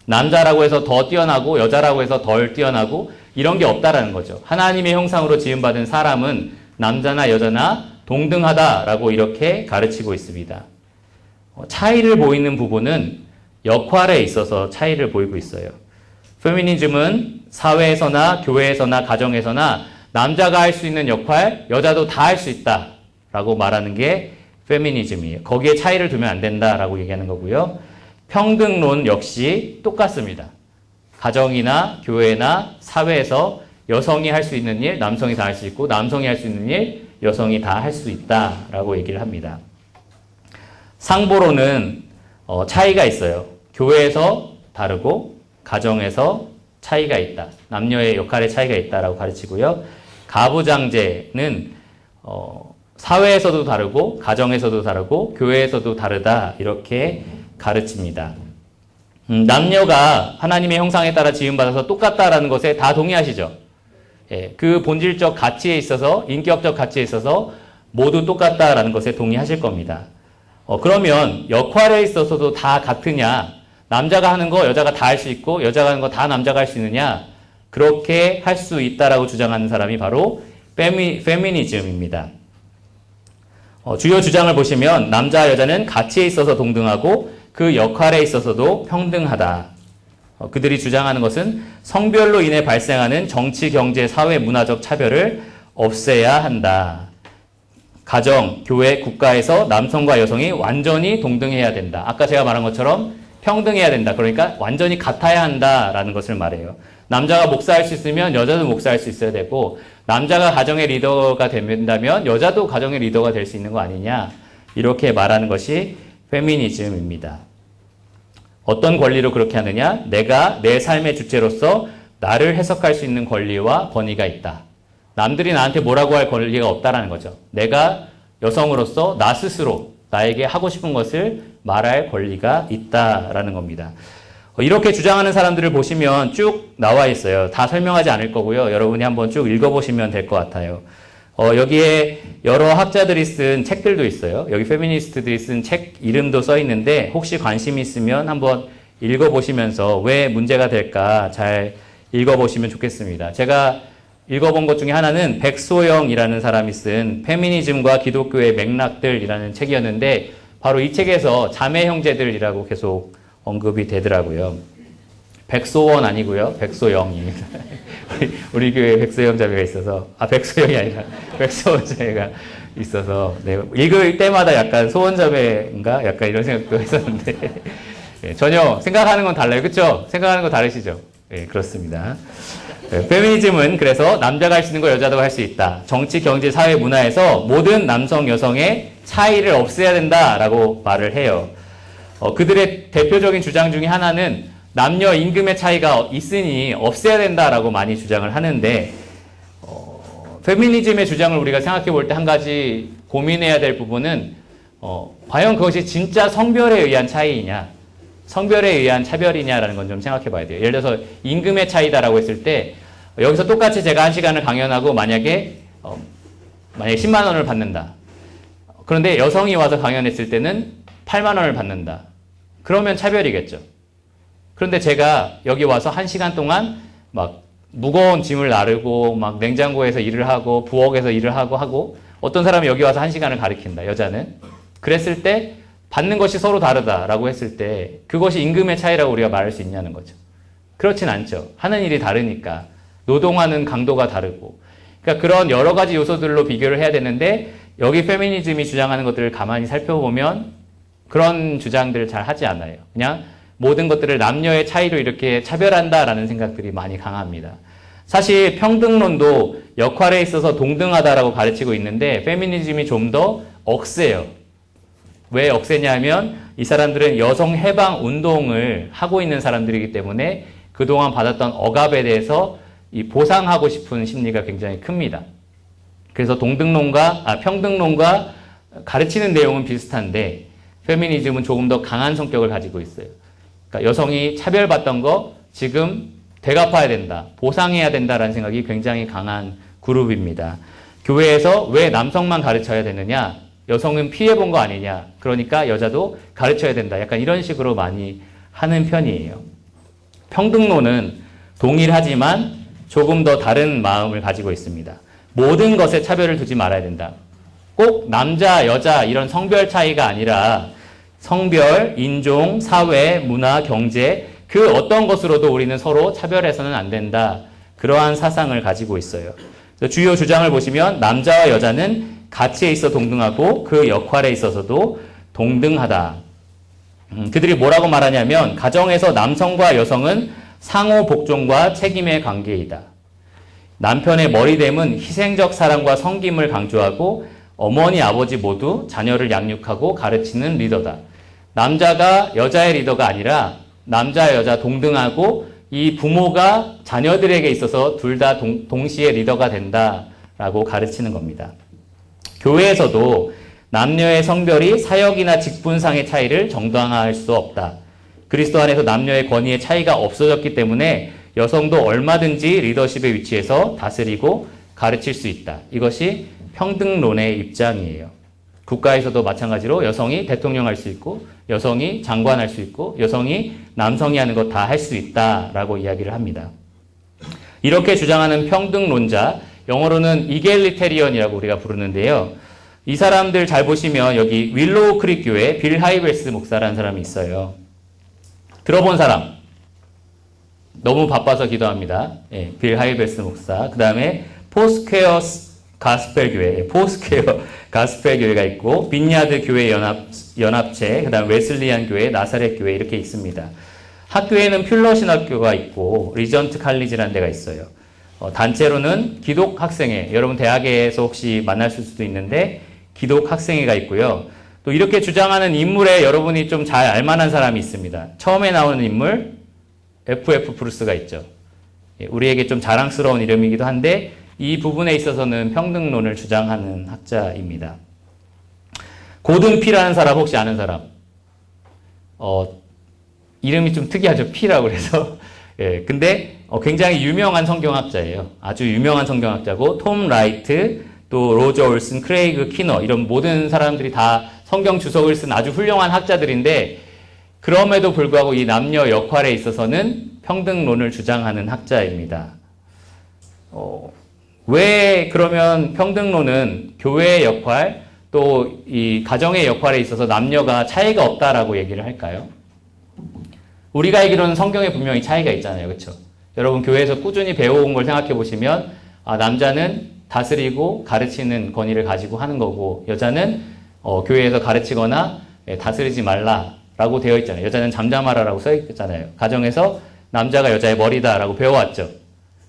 남자라고 해서 더 뛰어나고 여자라고 해서 덜 뛰어나고 이런 게 없다라는 거죠. 하나님의 형상으로 지음받은 사람은 남자나 여자나 동등하다라고 이렇게 가르치고 있습니다. 차이를 보이는 부분은 역할에 있어서 차이를 보이고 있어요. 페미니즘은 사회에서나 교회에서나 가정에서나 남자가 할 수 있는 역할, 여자도 다 할 수 있다라고 말하는 게 페미니즘이에요. 거기에 차이를 두면 안 된다라고 얘기하는 거고요. 평등론 역시 똑같습니다. 가정이나 교회나 사회에서 여성이 할 수 있는 일, 남성이 다 할 수 있고 남성이 할 수 있는 일, 여성이 다 할 수 있다라고 얘기를 합니다. 상보로는 차이가 있어요. 교회에서 다르고 가정에서 차이가 있다. 남녀의 역할의 차이가 있다라고 가르치고요. 가부장제는 사회에서도 다르고 가정에서도 다르고 교회에서도 다르다 이렇게 가르칩니다. 남녀가 하나님의 형상에 따라 지음받아서 똑같다라는 것에 다 동의하시죠? 예, 그 본질적 가치에 있어서 인격적 가치에 있어서 모두 똑같다라는 것에 동의하실 겁니다. 그러면 역할에 있어서도 다 같으냐? 남자가 하는 거 여자가 다 할 수 있고 여자가 하는 거 다 남자가 할 수 있느냐? 그렇게 할 수 있다라고 주장하는 사람이 바로 페미니즘입니다. 주요 주장을 보시면 남자 여자는 가치에 있어서 동등하고 그 역할에 있어서도 평등하다. 그들이 주장하는 것은 성별로 인해 발생하는 정치, 경제, 사회, 문화적 차별을 없애야 한다. 가정, 교회, 국가에서 남성과 여성이 완전히 동등해야 된다. 아까 제가 말한 것처럼 평등해야 된다. 그러니까 완전히 같아야 한다라는 것을 말해요. 남자가 목사할 수 있으면 여자도 목사할 수 있어야 되고 남자가 가정의 리더가 된다면 여자도 가정의 리더가 될 수 있는 거 아니냐. 이렇게 말하는 것이 페미니즘입니다. 어떤 권리로 그렇게 하느냐? 내가 내 삶의 주체로서 나를 해석할 수 있는 권리와 권위가 있다. 남들이 나한테 뭐라고 할 권리가 없다라는 거죠. 내가 여성으로서 나 스스로 나에게 하고 싶은 것을 말할 권리가 있다라는 겁니다. 이렇게 주장하는 사람들을 보시면 쭉 나와 있어요. 다 설명하지 않을 거고요. 여러분이 한번 쭉 읽어보시면 될 것 같아요. 여기에 여러 학자들이 쓴 책들도 있어요. 여기 페미니스트들이 쓴 책 이름도 써 있는데 혹시 관심 있으면 한번 읽어보시면서 왜 문제가 될까 잘 읽어보시면 좋겠습니다. 제가 읽어본 것 중에 하나는 백소영이라는 사람이 쓴 페미니즘과 기독교의 맥락들이라는 책이었는데 바로 이 책에서 자매 형제들이라고 계속 언급이 되더라고요. 백소원 아니고요. 백소영입니다. 우리 교회에 백소영 자매가 있어서 백소영이 아니라 백소원 자매가 있어서 네, 읽을 때마다 약간 소원 자매인가? 약간 이런 생각도 했었는데 네, 전혀 생각하는 건 달라요. 그렇죠? 생각하는 거 다르시죠? 네, 그렇습니다. 네, 페미니즘은 그래서 남자가 할 수 있는 거 여자도 할 수 있다. 정치, 경제, 사회, 문화에서 모든 남성, 여성의 차이를 없애야 된다라고 말을 해요. 그들의 대표적인 주장 중에 하나는 남녀 임금의 차이가 있으니 없애야 된다라고 많이 주장을 하는데 페미니즘의 주장을 우리가 생각해 볼 때 한 가지 고민해야 될 부분은 과연 그것이 진짜 성별에 의한 차이이냐 성별에 의한 차별이냐라는 건 좀 생각해 봐야 돼요. 예를 들어서 임금의 차이다라고 했을 때 여기서 똑같이 제가 1시간을 강연하고 만약에 10만 원을 받는다. 그런데 여성이 와서 강연했을 때는 8만 원을 받는다. 그러면 차별이겠죠. 그런데 제가 여기 와서 1시간 동안 막 무거운 짐을 나르고 막 냉장고에서 일을 하고 부엌에서 일을 하고 어떤 사람이 여기 와서 1시간을 가르친다. 여자는. 그랬을 때 받는 것이 서로 다르다라고 했을 때 그것이 임금의 차이라고 우리가 말할 수 있냐는 거죠. 그렇진 않죠. 하는 일이 다르니까. 노동하는 강도가 다르고. 그러니까 그런 여러 가지 요소들로 비교를 해야 되는데 여기 페미니즘이 주장하는 것들을 가만히 살펴보면 그런 주장들을 잘 하지 않아요. 그냥 모든 것들을 남녀의 차이로 이렇게 차별한다라는 생각들이 많이 강합니다. 사실 평등론도 역할에 있어서 동등하다라고 가르치고 있는데 페미니즘이 좀 더 억세요. 왜 억세냐면 이 사람들은 여성 해방 운동을 하고 있는 사람들이기 때문에 그동안 받았던 억압에 대해서 이 보상하고 싶은 심리가 굉장히 큽니다. 그래서 평등론과 가르치는 내용은 비슷한데 페미니즘은 조금 더 강한 성격을 가지고 있어요. 그러니까 여성이 차별받던 거 지금 되갚아야 된다, 보상해야 된다라는 생각이 굉장히 강한 그룹입니다. 교회에서 왜 남성만 가르쳐야 되느냐? 여성은 피해본 거 아니냐? 그러니까 여자도 가르쳐야 된다. 약간 이런 식으로 많이 하는 편이에요. 평등론은 동일하지만 조금 더 다른 마음을 가지고 있습니다. 모든 것에 차별을 두지 말아야 된다. 꼭 남자, 여자 이런 성별 차이가 아니라 성별, 인종, 사회, 문화, 경제 그 어떤 것으로도 우리는 서로 차별해서는 안 된다. 그러한 사상을 가지고 있어요. 주요 주장을 보시면 남자와 여자는 가치에 있어 동등하고 그 역할에 있어서도 동등하다. 그들이 뭐라고 말하냐면 가정에서 남성과 여성은 상호 복종과 책임의 관계이다. 남편의 머리됨은 희생적 사랑과 섬김을 강조하고 어머니, 아버지 모두 자녀를 양육하고 가르치는 리더다. 남자가 여자의 리더가 아니라 남자, 여자 동등하고 이 부모가 자녀들에게 있어서 둘 다 동시에 리더가 된다라고 가르치는 겁니다. 교회에서도 남녀의 성별이 사역이나 직분상의 차이를 정당화할 수 없다. 그리스도 안에서 남녀의 권위의 차이가 없어졌기 때문에 여성도 얼마든지 리더십의 위치에서 다스리고 가르칠 수 있다. 이것이 평등론의 입장이에요. 국가에서도 마찬가지로 여성이 대통령 할 수 있고 여성이 장관 할 수 있고 여성이 남성이 하는 것 다 할 수 있다라고 이야기를 합니다. 이렇게 주장하는 평등론자, 영어로는 이겔리테리언이라고 우리가 부르는데요. 이 사람들 잘 보시면 여기 윌로우 크릭 교회 빌 하이벨스 목사라는 사람이 있어요. 들어본 사람? 너무 바빠서 기도합니다. 예, 빌 하이벨스 목사. 그 다음에 포스퀘어 가스펠 교회, 포스퀘어 가스펠 교회가 있고 빈야드 교회 연합체, 그 다음 웨슬리안 교회, 나사렛 교회 이렇게 있습니다. 학교에는 퓰러 신학교가 있고 리전트 칼리지라는 데가 있어요. 단체로는 기독 학생회, 여러분 대학에서 혹시 만났을 수도 있는데 기독 학생회가 있고요. 또 이렇게 주장하는 인물에 여러분이 좀 잘 알만한 사람이 있습니다. 처음에 나오는 인물 FF 브루스가 있죠. 우리에게 좀 자랑스러운 이름이기도 한데 이 부분에 있어서는 평등론을 주장하는 학자입니다. 고든 피라는 사람 혹시 아는 사람? 이름이 좀 특이하죠. 피라고 그래서. 예, 근데 굉장히 유명한 성경학자예요. 아주 유명한 성경학자고 톰 라이트, 또 로저 올슨, 크레이그 키너 이런 모든 사람들이 다 성경 주석을 쓴 아주 훌륭한 학자들인데 그럼에도 불구하고 이 남녀 역할에 있어서는 평등론을 주장하는 학자입니다. 왜 그러면 평등론은 교회의 역할 또 이 가정의 역할에 있어서 남녀가 차이가 없다라고 얘기를 할까요? 우리가 알기로는 성경에 분명히 차이가 있잖아요. 그렇죠? 여러분 교회에서 꾸준히 배워온 걸 생각해 보시면 남자는 다스리고 가르치는 권위를 가지고 하는 거고 여자는 교회에서 가르치거나 다스리지 말라라고 되어 있잖아요. 여자는 잠잠하라라고 써 있잖아요. 가정에서 남자가 여자의 머리다라고 배워왔죠.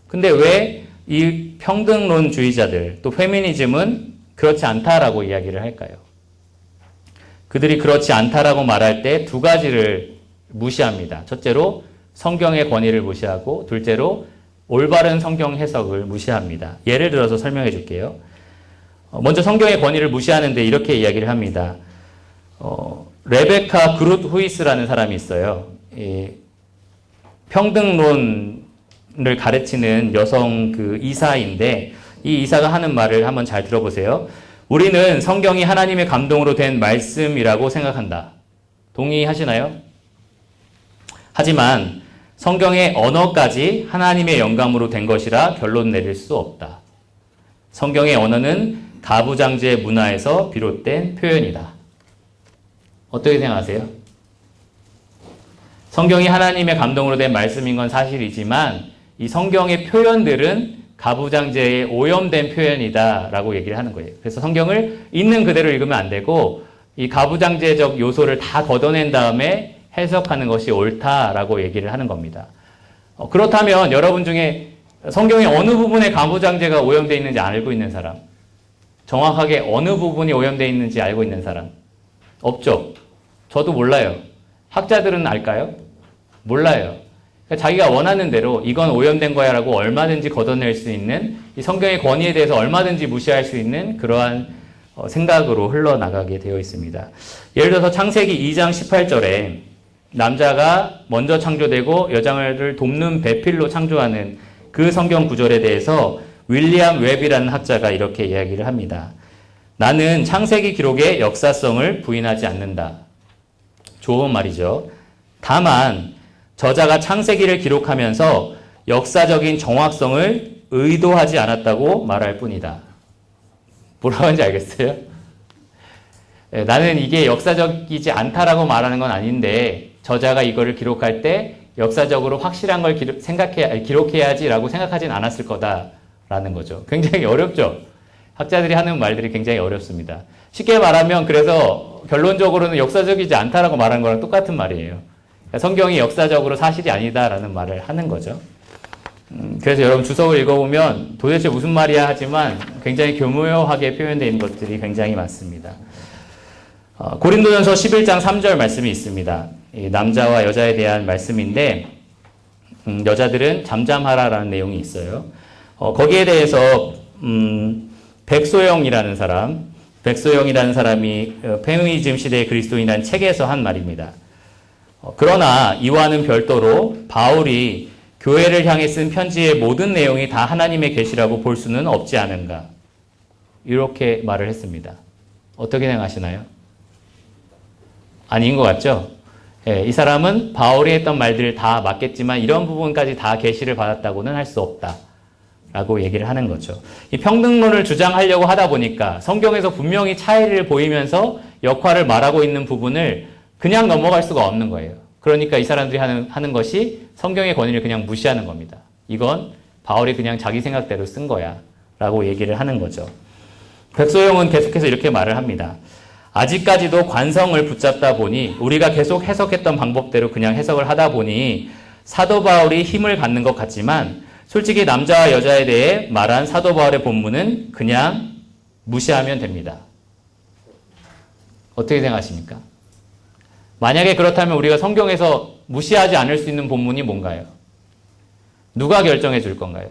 근데 왜 이 평등론주의자들 또 페미니즘은 그렇지 않다라고 이야기를 할까요? 그들이 그렇지 않다라고 말할 때 두 가지를 무시합니다. 첫째로 성경의 권위를 무시하고 둘째로 올바른 성경 해석을 무시합니다. 예를 들어서 설명해 줄게요. 먼저 성경의 권위를 무시하는데 이렇게 이야기를 합니다. 레베카 그룻 후이스라는 사람이 있어요. 평등론을 가르치는 여성 그 이사인데 이 이사가 하는 말을 한번 잘 들어보세요. 우리는 성경이 하나님의 감동으로 된 말씀이라고 생각한다. 동의하시나요? 하지만 성경의 언어까지 하나님의 영감으로 된 것이라 결론 내릴 수 없다. 성경의 언어는 가부장제 문화에서 비롯된 표현이다. 어떻게 생각하세요? 성경이 하나님의 감동으로 된 말씀인 건 사실이지만 이 성경의 표현들은 가부장제에 오염된 표현이다라고 얘기를 하는 거예요. 그래서 성경을 있는 그대로 읽으면 안 되고 이 가부장제적 요소를 다 걷어낸 다음에 해석하는 것이 옳다라고 얘기를 하는 겁니다. 그렇다면 여러분 중에 성경의 어느 부분에 가부장제가 오염되어 있는지 알고 있는 사람? 정확하게 어느 부분이 오염되어 있는지 알고 있는 사람? 없죠? 저도 몰라요. 학자들은 알까요? 몰라요. 그러니까 자기가 원하는 대로 이건 오염된 거야 라고 얼마든지 걷어낼 수 있는 이 성경의 권위에 대해서 얼마든지 무시할 수 있는 그러한 생각으로 흘러나가게 되어 있습니다. 예를 들어서 창세기 2장 18절에 남자가 먼저 창조되고 여자를 돕는 배필로 창조하는 그 성경 구절에 대해서 윌리엄 웹이라는 학자가 이렇게 이야기를 합니다. 나는 창세기 기록의 역사성을 부인하지 않는다. 좋은 말이죠. 다만 저자가 창세기를 기록하면서 역사적인 정확성을 의도하지 않았다고 말할 뿐이다. 뭐라고 하는지 알겠어요? 나는 이게 역사적이지 않다라고 말하는 건 아닌데 저자가 이거를 기록할 때 역사적으로 확실한 걸 기록해야지라고 생각하진 않았을 거다라는 거죠. 굉장히 어렵죠? 학자들이 하는 말들이 굉장히 어렵습니다. 쉽게 말하면 그래서 결론적으로는 역사적이지 않다라고 말하는 거랑 똑같은 말이에요. 성경이 역사적으로 사실이 아니다라는 말을 하는 거죠. 그래서 여러분 주석을 읽어보면 도대체 무슨 말이야 하지만 굉장히 교묘하게 표현되어 있는 것들이 굉장히 많습니다. 고린도전서 11장 3절 말씀이 있습니다. 남자와 여자에 대한 말씀인데 여자들은 잠잠하라라는 내용이 있어요. 거기에 대해서 백소영이라는 사람이 페미니즘 시대의 그리스도인이라는 책에서 한 말입니다. 그러나 이와는 별도로 바울이 교회를 향해 쓴 편지의 모든 내용이 다 하나님의 계시라고 볼 수는 없지 않은가. 이렇게 말을 했습니다. 어떻게 생각하시나요? 아닌 것 같죠? 예, 이 사람은 바울이 했던 말들을 다 맞겠지만 이런 부분까지 다 계시를 받았다고는 할 수 없다. 라고 얘기를 하는 거죠. 이 평등론을 주장하려고 하다 보니까 성경에서 분명히 차이를 보이면서 역할을 말하고 있는 부분을 그냥 넘어갈 수가 없는 거예요. 그러니까 이 사람들이 하는 것이 성경의 권위를 그냥 무시하는 겁니다. 이건 바울이 그냥 자기 생각대로 쓴 거야. 라고 얘기를 하는 거죠. 백소영은 계속해서 이렇게 말을 합니다. 아직까지도 관성을 붙잡다 보니 우리가 계속 해석했던 방법대로 그냥 해석을 하다 보니 사도 바울이 힘을 갖는 것 같지만 솔직히 남자와 여자에 대해 말한 사도 바울의 본문은 그냥 무시하면 됩니다. 어떻게 생각하십니까? 만약에 그렇다면 우리가 성경에서 무시하지 않을 수 있는 본문이 뭔가요? 누가 결정해 줄 건가요?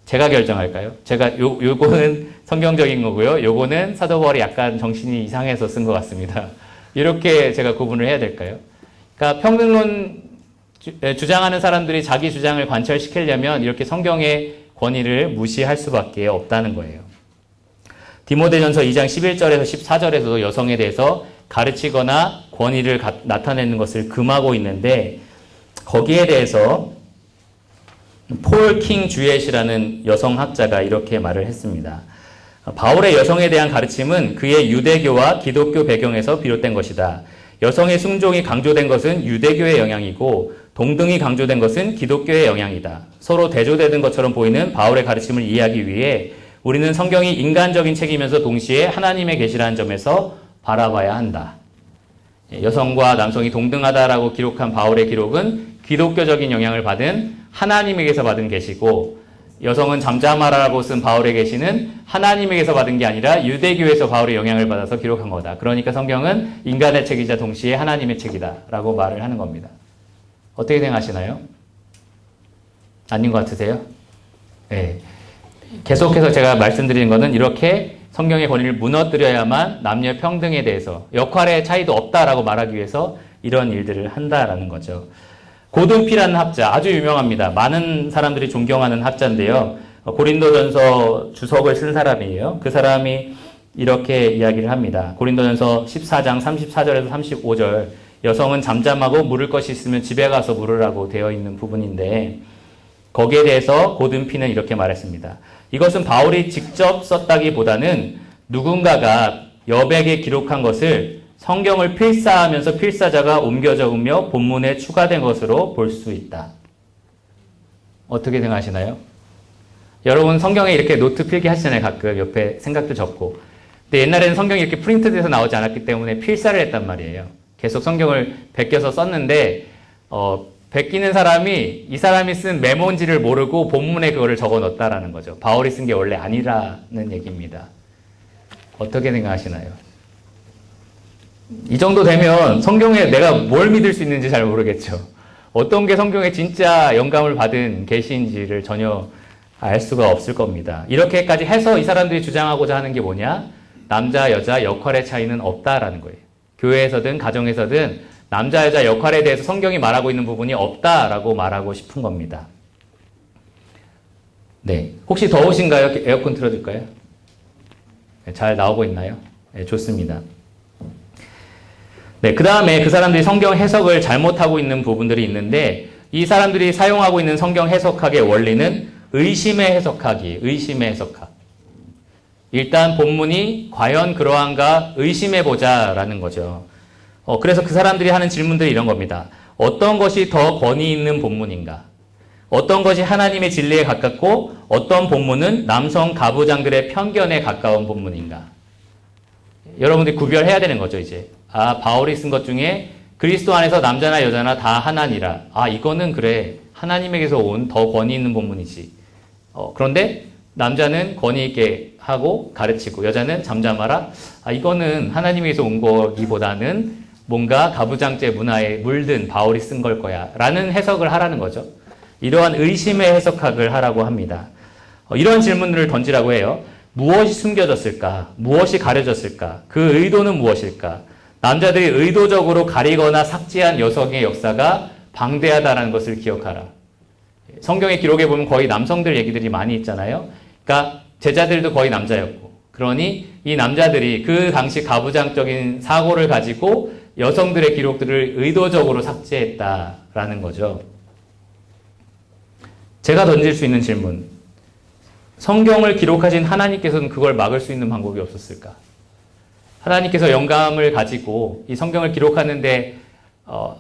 제가 결정할까요? 요거는 성경적인 거고요. 요거는 사도 바울이 약간 정신이 이상해서 쓴 것 같습니다. 이렇게 제가 구분을 해야 될까요? 그러니까 평등론 주장하는 사람들이 자기 주장을 관철시키려면 이렇게 성경의 권위를 무시할 수밖에 없다는 거예요. 디모데전서 2장 11절에서 14절에서도 여성에 대해서 가르치거나 권위를 나타내는 것을 금하고 있는데 거기에 대해서 폴 킹 주엣이라는 여성학자가 이렇게 말을 했습니다. 바울의 여성에 대한 가르침은 그의 유대교와 기독교 배경에서 비롯된 것이다. 여성의 순종이 강조된 것은 유대교의 영향이고 동등이 강조된 것은 기독교의 영향이다. 서로 대조되는 것처럼 보이는 바울의 가르침을 이해하기 위해 우리는 성경이 인간적인 책이면서 동시에 하나님의 계시라는 점에서 바라봐야 한다. 여성과 남성이 동등하다라고 기록한 바울의 기록은 기독교적인 영향을 받은 하나님에게서 받은 계시고 여성은 잠잠하라고 쓴 바울의 계시는 하나님에게서 받은 게 아니라 유대교에서 바울의 영향을 받아서 기록한 거다. 그러니까 성경은 인간의 책이자 동시에 하나님의 책이다 라고 말을 하는 겁니다. 어떻게 생각하시나요? 아닌 것 같으세요? 네. 계속해서 제가 말씀드리는 것은 이렇게 성경의 권위를 무너뜨려야만 남녀 평등에 대해서 역할의 차이도 없다라고 말하기 위해서 이런 일들을 한다라는 거죠. 고든피라는 학자, 아주 유명합니다. 많은 사람들이 존경하는 학자인데요. 고린도전서 주석을 쓴 사람이에요. 그 사람이 이렇게 이야기를 합니다. 고린도전서 14장 34절에서 35절 여성은 잠잠하고 물을 것이 있으면 집에 가서 물으라고 되어 있는 부분인데 거기에 대해서 고든피는 이렇게 말했습니다. 이것은 바울이 직접 썼다기보다는 누군가가 여백에 기록한 것을 성경을 필사하면서 필사자가 옮겨 적으며 본문에 추가된 것으로 볼 수 있다. 어떻게 생각하시나요? 여러분 성경에 이렇게 노트 필기 하시잖아요. 가끔 옆에 생각도 적고. 근데 옛날에는 성경이 이렇게 프린트돼서 나오지 않았기 때문에 필사를 했단 말이에요. 계속 성경을 베껴서 썼는데 베끼는 사람이 이 사람이 쓴 메모인지를 모르고 본문에 그거를 적어 넣었다라는 거죠. 바울이 쓴 게 원래 아니라는 얘기입니다. 어떻게 생각하시나요? 이 정도 되면 성경에 내가 뭘 믿을 수 있는지 잘 모르겠죠. 어떤 게 성경에 진짜 영감을 받은 계시인지를 전혀 알 수가 없을 겁니다. 이렇게까지 해서 이 사람들이 주장하고자 하는 게 뭐냐? 남자, 여자 역할의 차이는 없다라는 거예요. 교회에서든 가정에서든 남자, 여자 역할에 대해서 성경이 말하고 있는 부분이 없다라고 말하고 싶은 겁니다. 네. 혹시 더우신가요? 에어컨 틀어줄까요? 네, 잘 나오고 있나요? 네, 좋습니다. 네, 그 다음에 그 사람들이 성경 해석을 잘못하고 있는 부분들이 있는데 이 사람들이 사용하고 있는 성경 해석학의 원리는 의심의 해석학이에요. 의심의 해석학. 일단 본문이 과연 그러한가 의심해보자라는 거죠. 그래서 그 사람들이 하는 질문들이 이런 겁니다. 어떤 것이 더 권위 있는 본문인가? 어떤 것이 하나님의 진리에 가깝고 어떤 본문은 남성 가부장들의 편견에 가까운 본문인가? 여러분들이 구별해야 되는 거죠, 이제. 바울이 쓴 것 중에 그리스도 안에서 남자나 여자나 다 하나니라. 이거는 그래. 하나님에게서 온 더 권위 있는 본문이지. 그런데 남자는 권위 있게 하고 가르치고 여자는 잠잠하라. 이거는 하나님에게서 온 거기보다는 뭔가 가부장제 문화에 물든 바울이 쓴 걸 거야. 라는 해석을 하라는 거죠. 이러한 의심의 해석학을 하라고 합니다. 이런 질문들을 던지라고 해요. 무엇이 숨겨졌을까? 무엇이 가려졌을까? 그 의도는 무엇일까? 남자들이 의도적으로 가리거나 삭제한 여성의 역사가 방대하다는 것을 기억하라. 성경의 기록에 보면 거의 남성들 얘기들이 많이 있잖아요. 그러니까 제자들도 거의 남자였고, 그러니 이 남자들이 그 당시 가부장적인 사고를 가지고 여성들의 기록들을 의도적으로 삭제했다라는 거죠. 제가 던질 수 있는 질문. 성경을 기록하신 하나님께서는 그걸 막을 수 있는 방법이 없었을까? 하나님께서 영감을 가지고 이 성경을 기록하는데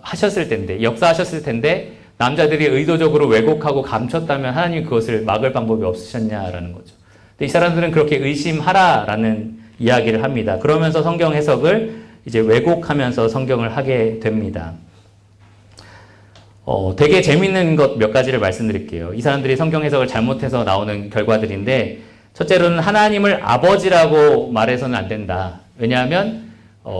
하셨을 텐데, 역사하셨을 텐데 남자들이 의도적으로 왜곡하고 감췄다면 하나님이 그것을 막을 방법이 없으셨냐라는 거죠. 근데 이 사람들은 그렇게 의심하라라는 이야기를 합니다. 그러면서 성경 해석을 이제 왜곡하면서 성경을 하게 됩니다. 되게 재밌는 것 몇 가지를 말씀드릴게요. 이 사람들이 성경 해석을 잘못해서 나오는 결과들인데, 첫째로는 하나님을 아버지라고 말해서는 안 된다. 왜냐하면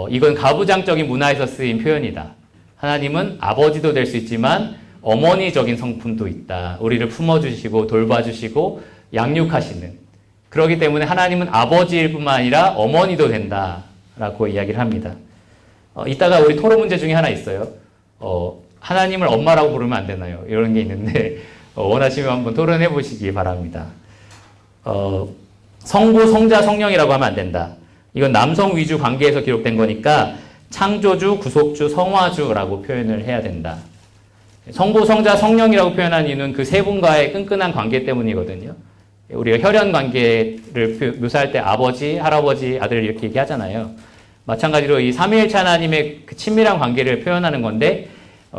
이건 가부장적인 문화에서 쓰인 표현이다. 하나님은 아버지도 될 수 있지만 어머니적인 성품도 있다. 우리를 품어주시고 돌봐주시고 양육하시는. 그렇기 때문에 하나님은 아버지일 뿐만 아니라 어머니도 된다라고 이야기를 합니다. 이따가 우리 토론 문제 중에 하나 있어요. 하나님을 엄마라고 부르면 안 되나요? 이런 게 있는데 원하시면 한번 토론해 보시기 바랍니다. 성부, 성자, 성령이라고 하면 안 된다. 이건 남성 위주 관계에서 기록된 거니까 창조주, 구속주, 성화주라고 표현을 해야 된다. 성부, 성자, 성령이라고 표현한 이유는 그 세 분과의 끈끈한 관계 때문이거든요. 우리가 혈연 관계를 묘사할 때 아버지, 할아버지, 아들 이렇게 얘기하잖아요. 마찬가지로 이 삼위일체 하나님의 그 친밀한 관계를 표현하는 건데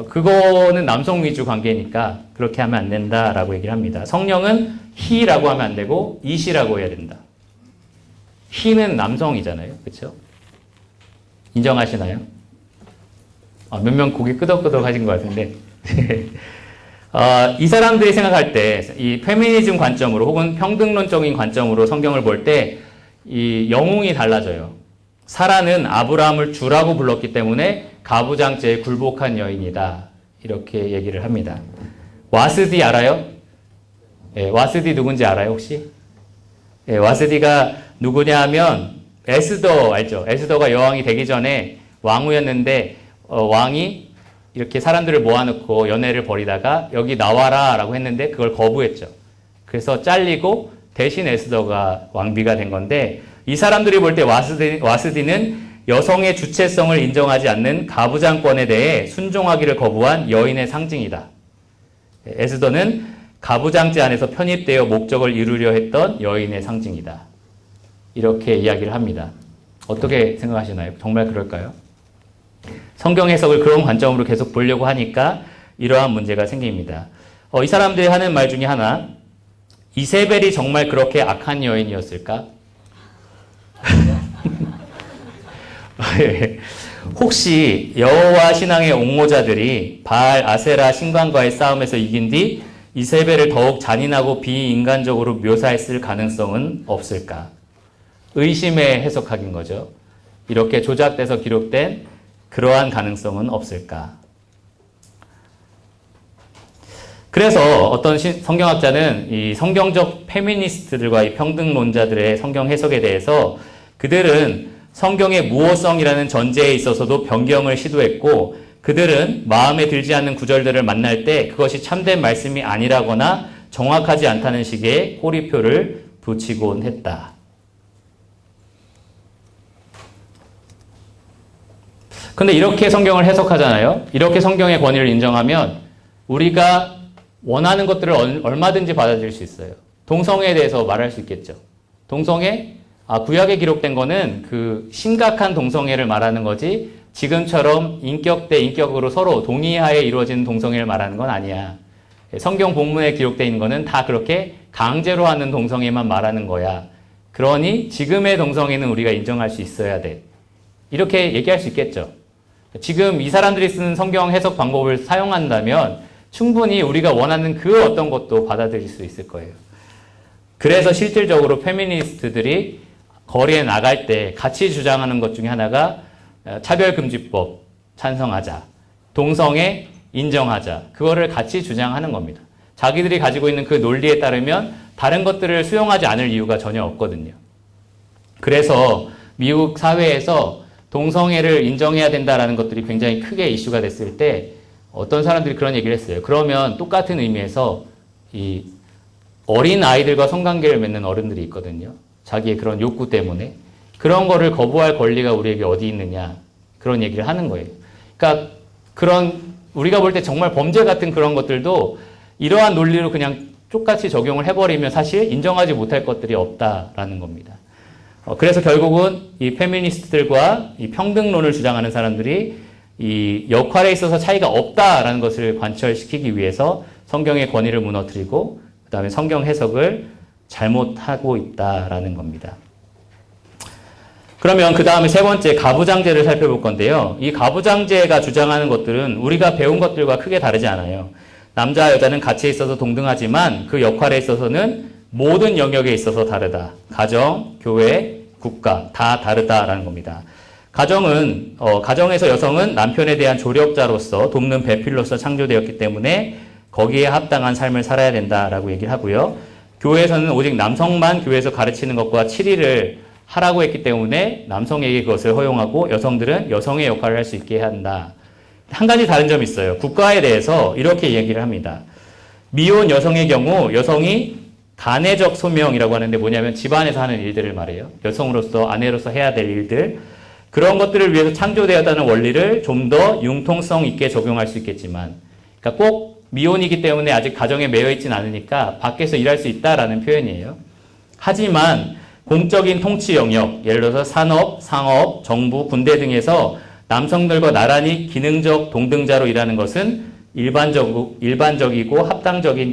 그거는 남성 위주 관계니까 그렇게 하면 안 된다라고 얘기를 합니다. 성령은 he라고 하면 안 되고 it이라고 해야 된다. he는 남성이잖아요. 그렇죠? 인정하시나요? 몇 명 고개 끄덕끄덕 하신 것 같은데 이 사람들이 생각할 때 이 페미니즘 관점으로 혹은 평등론적인 관점으로 성경을 볼 때 이 영웅이 달라져요. 사라는 아브라함을 주라고 불렀기 때문에 가부장제에 굴복한 여인이다. 이렇게 얘기를 합니다. 와스디 알아요? 네, 와스디 누군지 알아요 혹시? 네, 와스디가 누구냐 하면 에스더 알죠? 에스더가 여왕이 되기 전에 왕후였는데 왕이 이렇게 사람들을 모아놓고 연애를 벌이다가 여기 나와라 라고 했는데 그걸 거부했죠. 그래서 잘리고 대신 에스더가 왕비가 된 건데 이 사람들이 볼 때 와스디는 여성의 주체성을 인정하지 않는 가부장권에 대해 순종하기를 거부한 여인의 상징이다. 에스더는 가부장제 안에서 편입되어 목적을 이루려 했던 여인의 상징이다. 이렇게 이야기를 합니다. 어떻게 생각하시나요? 정말 그럴까요? 성경 해석을 그런 관점으로 계속 보려고 하니까 이러한 문제가 생깁니다. 이 사람들이 하는 말 중에 하나, 이세벨이 정말 그렇게 악한 여인이었을까? 혹시 여호와 신앙의 옹호자들이 바알, 아세라 신관과의 싸움에서 이긴 뒤 이세벨을 더욱 잔인하고 비인간적으로 묘사했을 가능성은 없을까? 의심의 해석학인 거죠. 이렇게 조작돼서 기록된 그러한 가능성은 없을까? 그래서 어떤 성경학자는 이 성경적 페미니스트들과 이 평등론자들의 성경 해석에 대해서 그들은 성경의 무호성이라는 전제에 있어서도 변경을 시도했고 그들은 마음에 들지 않는 구절들을 만날 때 그것이 참된 말씀이 아니라거나 정확하지 않다는 식의 꼬리표를 붙이곤 했다. 근데 이렇게 성경을 해석하잖아요. 이렇게 성경의 권위를 인정하면 우리가 원하는 것들을 얼마든지 받아들일 수 있어요. 동성애에 대해서 말할 수 있겠죠. 동성애? 구약에 기록된 거는 그 심각한 동성애를 말하는 거지 지금처럼 인격 대 인격으로 서로 동의하에 이루어지는 동성애를 말하는 건 아니야. 성경 본문에 기록되어 있는 거는 다 그렇게 강제로 하는 동성애만 말하는 거야. 그러니 지금의 동성애는 우리가 인정할 수 있어야 돼. 이렇게 얘기할 수 있겠죠. 지금 이 사람들이 쓰는 성경 해석 방법을 사용한다면 충분히 우리가 원하는 그 어떤 것도 받아들일 수 있을 거예요. 그래서 실질적으로 페미니스트들이 거리에 나갈 때 같이 주장하는 것 중에 하나가 차별금지법 찬성하자, 동성애 인정하자, 그거를 같이 주장하는 겁니다. 자기들이 가지고 있는 그 논리에 따르면 다른 것들을 수용하지 않을 이유가 전혀 없거든요. 그래서 미국 사회에서 동성애를 인정해야 된다라는 것들이 굉장히 크게 이슈가 됐을 때 어떤 사람들이 그런 얘기를 했어요. 그러면 똑같은 의미에서 이 어린 아이들과 성관계를 맺는 어른들이 있거든요. 자기의 그런 욕구 때문에. 그런 거를 거부할 권리가 우리에게 어디 있느냐. 그런 얘기를 하는 거예요. 그러니까 그런 우리가 볼 때 정말 범죄 같은 그런 것들도 이러한 논리로 그냥 똑같이 적용을 해버리면 사실 인정하지 못할 것들이 없다라는 겁니다. 그래서 결국은 이 페미니스트들과 이 평등론을 주장하는 사람들이 이 역할에 있어서 차이가 없다라는 것을 관철시키기 위해서 성경의 권위를 무너뜨리고 그 다음에 성경 해석을 잘못하고 있다라는 겁니다. 그러면 그 다음에 세 번째 가부장제를 살펴볼 건데요. 이 가부장제가 주장하는 것들은 우리가 배운 것들과 크게 다르지 않아요. 남자, 여자는 가치에 있어서 동등하지만 그 역할에 있어서는 모든 영역에 있어서 다르다. 가정, 교회, 국가 다 다르다라는 겁니다. 가정에서 여성은 남편에 대한 조력자로서 돕는 배필로서 창조되었기 때문에 거기에 합당한 삶을 살아야 된다라고 얘기를 하고요. 교회에서는 오직 남성만 교회에서 가르치는 것과 치리를 하라고 했기 때문에 남성에게 그것을 허용하고 여성들은 여성의 역할을 할 수 있게 해야 한다. 한 가지 다른 점이 있어요. 국가에 대해서 이렇게 얘기를 합니다. 미혼 여성의 경우 여성이 간해적 소명이라고 하는데 뭐냐면 집안에서 하는 일들을 말해요. 여성으로서 아내로서 해야 될 일들. 그런 것들을 위해서 창조되었다는 원리를 좀 더 융통성 있게 적용할 수 있겠지만 그러니까 꼭 미혼이기 때문에 아직 가정에 매여 있진 않으니까 밖에서 일할 수 있다라는 표현이에요. 하지만 공적인 통치 영역, 예를 들어서 산업, 상업, 정부, 군대 등에서 남성들과 나란히 기능적 동등자로 일하는 것은 일반적이고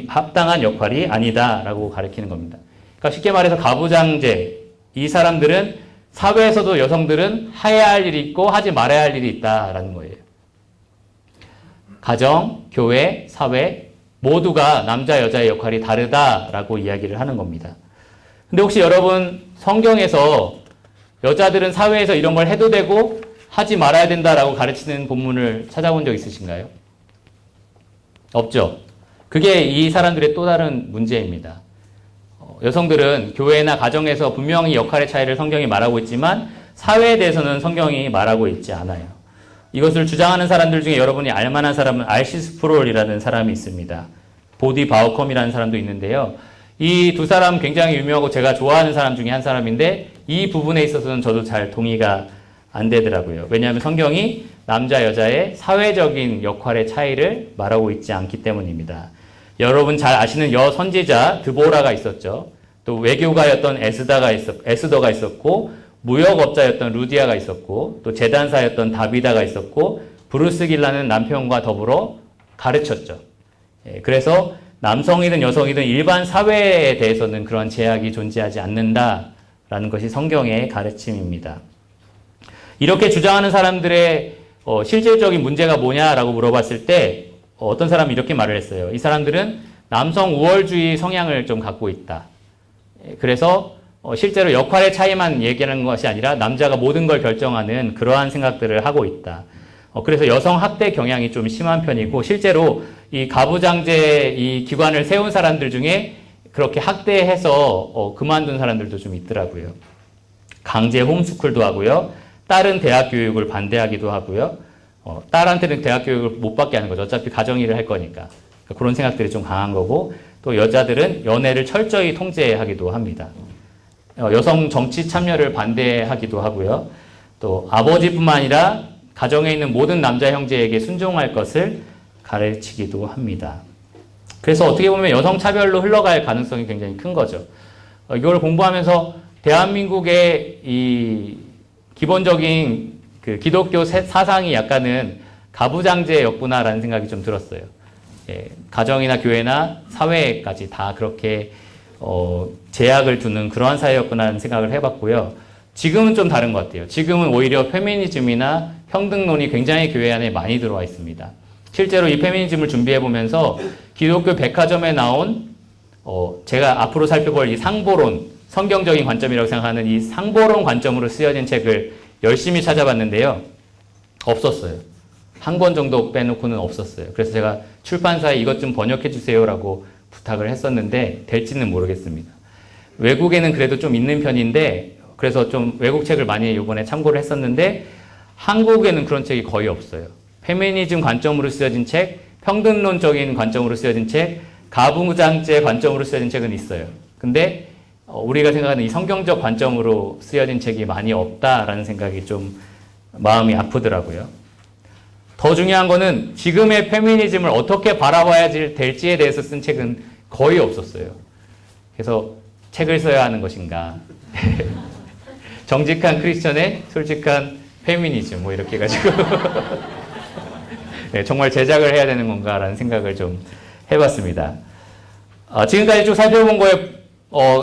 합당한 역할이 아니다라고 가리키는 겁니다. 그러니까 쉽게 말해서 가부장제, 이 사람들은 사회에서도 여성들은 해야 할 일이 있고 하지 말아야 할 일이 있다라는 거예요. 가정, 교회, 사회 모두가 남자, 여자의 역할이 다르다라고 이야기를 하는 겁니다. 근데 혹시 여러분 성경에서 여자들은 사회에서 이런 걸 해도 되고 하지 말아야 된다라고 가르치는 본문을 찾아본 적 있으신가요? 없죠. 그게 이 사람들의 또 다른 문제입니다. 여성들은 교회나 가정에서 분명히 역할의 차이를 성경이 말하고 있지만 사회에 대해서는 성경이 말하고 있지 않아요. 이것을 주장하는 사람들 중에 여러분이 알만한 사람은 알시스 프롤이라는 사람이 있습니다. 보디 바우컴이라는 사람도 있는데요. 이 두 사람 굉장히 유명하고 제가 좋아하는 사람 중에 한 사람인데 이 부분에 있어서는 저도 잘 동의가 안 되더라고요. 왜냐하면 성경이 남자, 여자의 사회적인 역할의 차이를 말하고 있지 않기 때문입니다. 여러분 잘 아시는 여선지자 드보라가 있었죠. 또 외교가였던 에스더가 있었고 무역업자였던 루디아가 있었고 또 재단사였던 다비다가 있었고 브루스 길라는 남편과 더불어 가르쳤죠. 그래서 남성이든 여성이든 일반 사회에 대해서는 그런 제약이 존재하지 않는다라는 것이 성경의 가르침입니다. 이렇게 주장하는 사람들의 실질적인 문제가 뭐냐라고 물어봤을 때 어떤 사람이 이렇게 말을 했어요. 이 사람들은 남성 우월주의 성향을 좀 갖고 있다. 그래서 실제로 역할의 차이만 얘기하는 것이 아니라 남자가 모든 걸 결정하는 그러한 생각들을 하고 있다. 그래서 여성 학대 경향이 좀 심한 편이고 실제로 이 가부장제 이 기관을 세운 사람들 중에 그렇게 학대해서 그만둔 사람들도 좀 있더라고요. 강제 홈스쿨도 하고요. 딸은 대학 교육을 반대하기도 하고요. 딸한테는 대학 교육을 못 받게 하는 거죠. 어차피 가정일을 할 거니까. 그런 생각들이 좀 강한 거고, 또 여자들은 연애를 철저히 통제하기도 합니다. 여성 정치 참여를 반대하기도 하고요. 또 아버지뿐만 아니라 가정에 있는 모든 남자 형제에게 순종할 것을 가르치기도 합니다. 그래서 어떻게 보면 여성 차별로 흘러갈 가능성이 굉장히 큰 거죠. 이걸 공부하면서 대한민국의 이 기본적인 그 기독교 사상이 약간은 가부장제였구나라는 생각이 좀 들었어요. 예, 가정이나 교회나 사회까지 다 그렇게 제약을 두는 그러한 사회였구나라는 생각을 해봤고요. 지금은 좀 다른 것 같아요. 지금은 오히려 페미니즘이나 평등론이 굉장히 교회 안에 많이 들어와 있습니다. 실제로 이 페미니즘을 준비해보면서 기독교 백화점에 나온 제가 앞으로 살펴볼 이 상보론, 성경적인 관점이라고 생각하는 이 상보론 관점으로 쓰여진 책을 열심히 찾아봤는데요. 없었어요. 한 권 정도 빼놓고는 없었어요. 그래서 제가 출판사에 이것 좀 번역해 주세요라고 부탁을 했었는데 될지는 모르겠습니다. 외국에는 그래도 좀 있는 편인데 그래서 좀 외국 책을 많이 이번에 참고를 했었는데 한국에는 그런 책이 거의 없어요. 페미니즘 관점으로 쓰여진 책, 평등론적인 관점으로 쓰여진 책, 가부장제 관점으로 쓰여진 책은 있어요. 근데 우리가 생각하는 이 성경적 관점으로 쓰여진 책이 많이 없다라는 생각이 좀 마음이 아프더라고요. 더 중요한 거는 지금의 페미니즘을 어떻게 바라봐야 될지에 대해서 쓴 책은 거의 없었어요. 그래서 책을 써야 하는 것인가. 정직한 크리스천의 솔직한 페미니즘 뭐 이렇게 해가지고 네, 정말 제작을 해야 되는 건가라는 생각을 좀 해봤습니다. 지금까지 쭉 살펴본 거에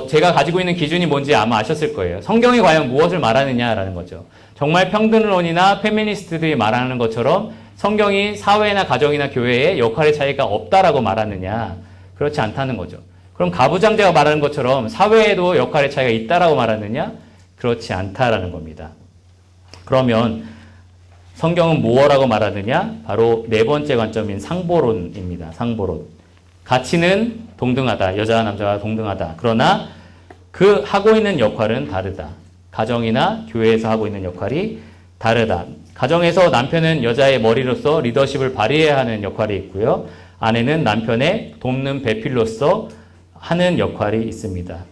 제가 가지고 있는 기준이 뭔지 아마 아셨을 거예요. 성경이 과연 무엇을 말하느냐라는 거죠. 정말 평등론이나 페미니스트들이 말하는 것처럼 성경이 사회나 가정이나 교회에 역할의 차이가 없다라고 말하느냐? 그렇지 않다는 거죠. 그럼 가부장제가 말하는 것처럼 사회에도 역할의 차이가 있다라고 말하느냐? 그렇지 않다라는 겁니다. 그러면 성경은 무엇라고 말하느냐? 바로 네 번째 관점인 상보론입니다. 상보론. 가치는 동등하다. 여자와 남자가 동등하다. 그러나 그 하고 있는 역할은 다르다. 가정이나 교회에서 하고 있는 역할이 다르다. 가정에서 남편은 여자의 머리로서 리더십을 발휘해야 하는 역할이 있고요. 아내는 남편의 돕는 배필로서 하는 역할이 있습니다.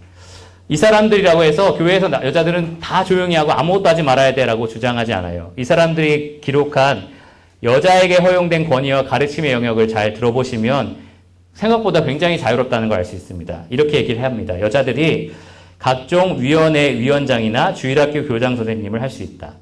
이 사람들이라고 해서 교회에서 여자들은 다 조용히 하고 아무것도 하지 말아야 돼라고 주장하지 않아요. 이 사람들이 기록한 여자에게 허용된 권위와 가르침의 영역을 잘 들어보시면 생각보다 굉장히 자유롭다는 걸 알 수 있습니다. 이렇게 얘기를 합니다. 여자들이 각종 위원회 위원장이나 주일학교 교장 선생님을 할 수 있다.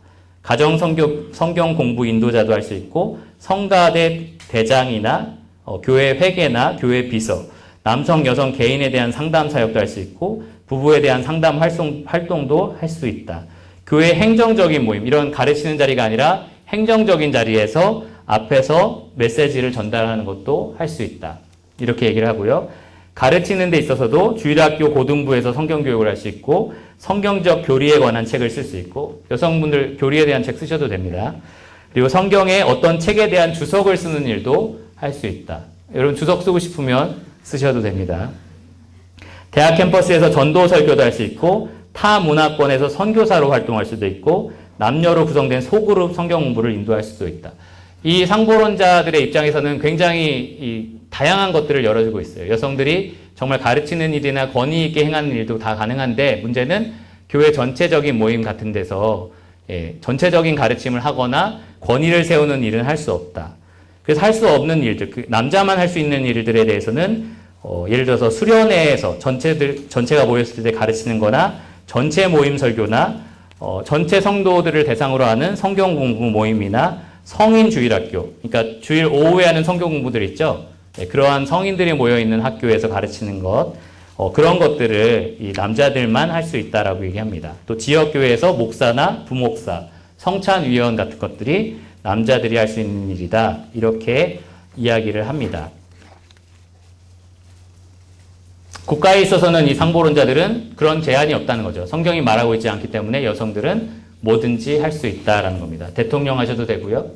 가정 성경 공부 인도자도 할 수 있고 성가대 대장이나 교회 회계나 교회 비서, 남성 여성 개인에 대한 상담 사역도 할 수 있고 부부에 대한 상담 활동도 할 수 있다. 교회 행정적인 모임, 이런 가르치는 자리가 아니라 행정적인 자리에서 앞에서 메시지를 전달하는 것도 할 수 있다. 이렇게 얘기를 하고요. 가르치는 데 있어서도 주일학교 고등부에서 성경교육을 할 수 있고 성경적 교리에 관한 책을 쓸 수 있고 여성분들 교리에 대한 책 쓰셔도 됩니다. 그리고 성경의 어떤 책에 대한 주석을 쓰는 일도 할 수 있다. 여러분 주석 쓰고 싶으면 쓰셔도 됩니다. 대학 캠퍼스에서 전도 설교도 할 수 있고 타 문화권에서 선교사로 활동할 수도 있고 남녀로 구성된 소그룹 성경 공부를 인도할 수도 있다. 이 상보론자들의 입장에서는 굉장히 다양한 것들을 열어주고 있어요. 여성들이 정말 가르치는 일이나 권위 있게 행하는 일도 다 가능한데 문제는 교회 전체적인 모임 같은 데서 전체적인 가르침을 하거나 권위를 세우는 일은 할 수 없다. 그래서 할 수 없는 일들, 남자만 할 수 있는 일들에 대해서는 예를 들어서 수련회에서 전체가 모였을 때 가르치는 거나 전체 모임 설교나 전체 성도들을 대상으로 하는 성경 공부 모임이나 성인 주일학교, 그러니까 주일 오후에 하는 성경 공부들 있죠. 그러한 성인들이 모여있는 학교에서 가르치는 것, 그런 것들을 이 남자들만 할 수 있다라고 얘기합니다. 또 지역교회에서 목사나 부목사, 성찬위원 같은 것들이 남자들이 할 수 있는 일이다. 이렇게 이야기를 합니다. 국가에 있어서는 이 상보론자들은 그런 제한이 없다는 거죠. 성경이 말하고 있지 않기 때문에 여성들은 뭐든지 할 수 있다라는 겁니다. 대통령 하셔도 되고요.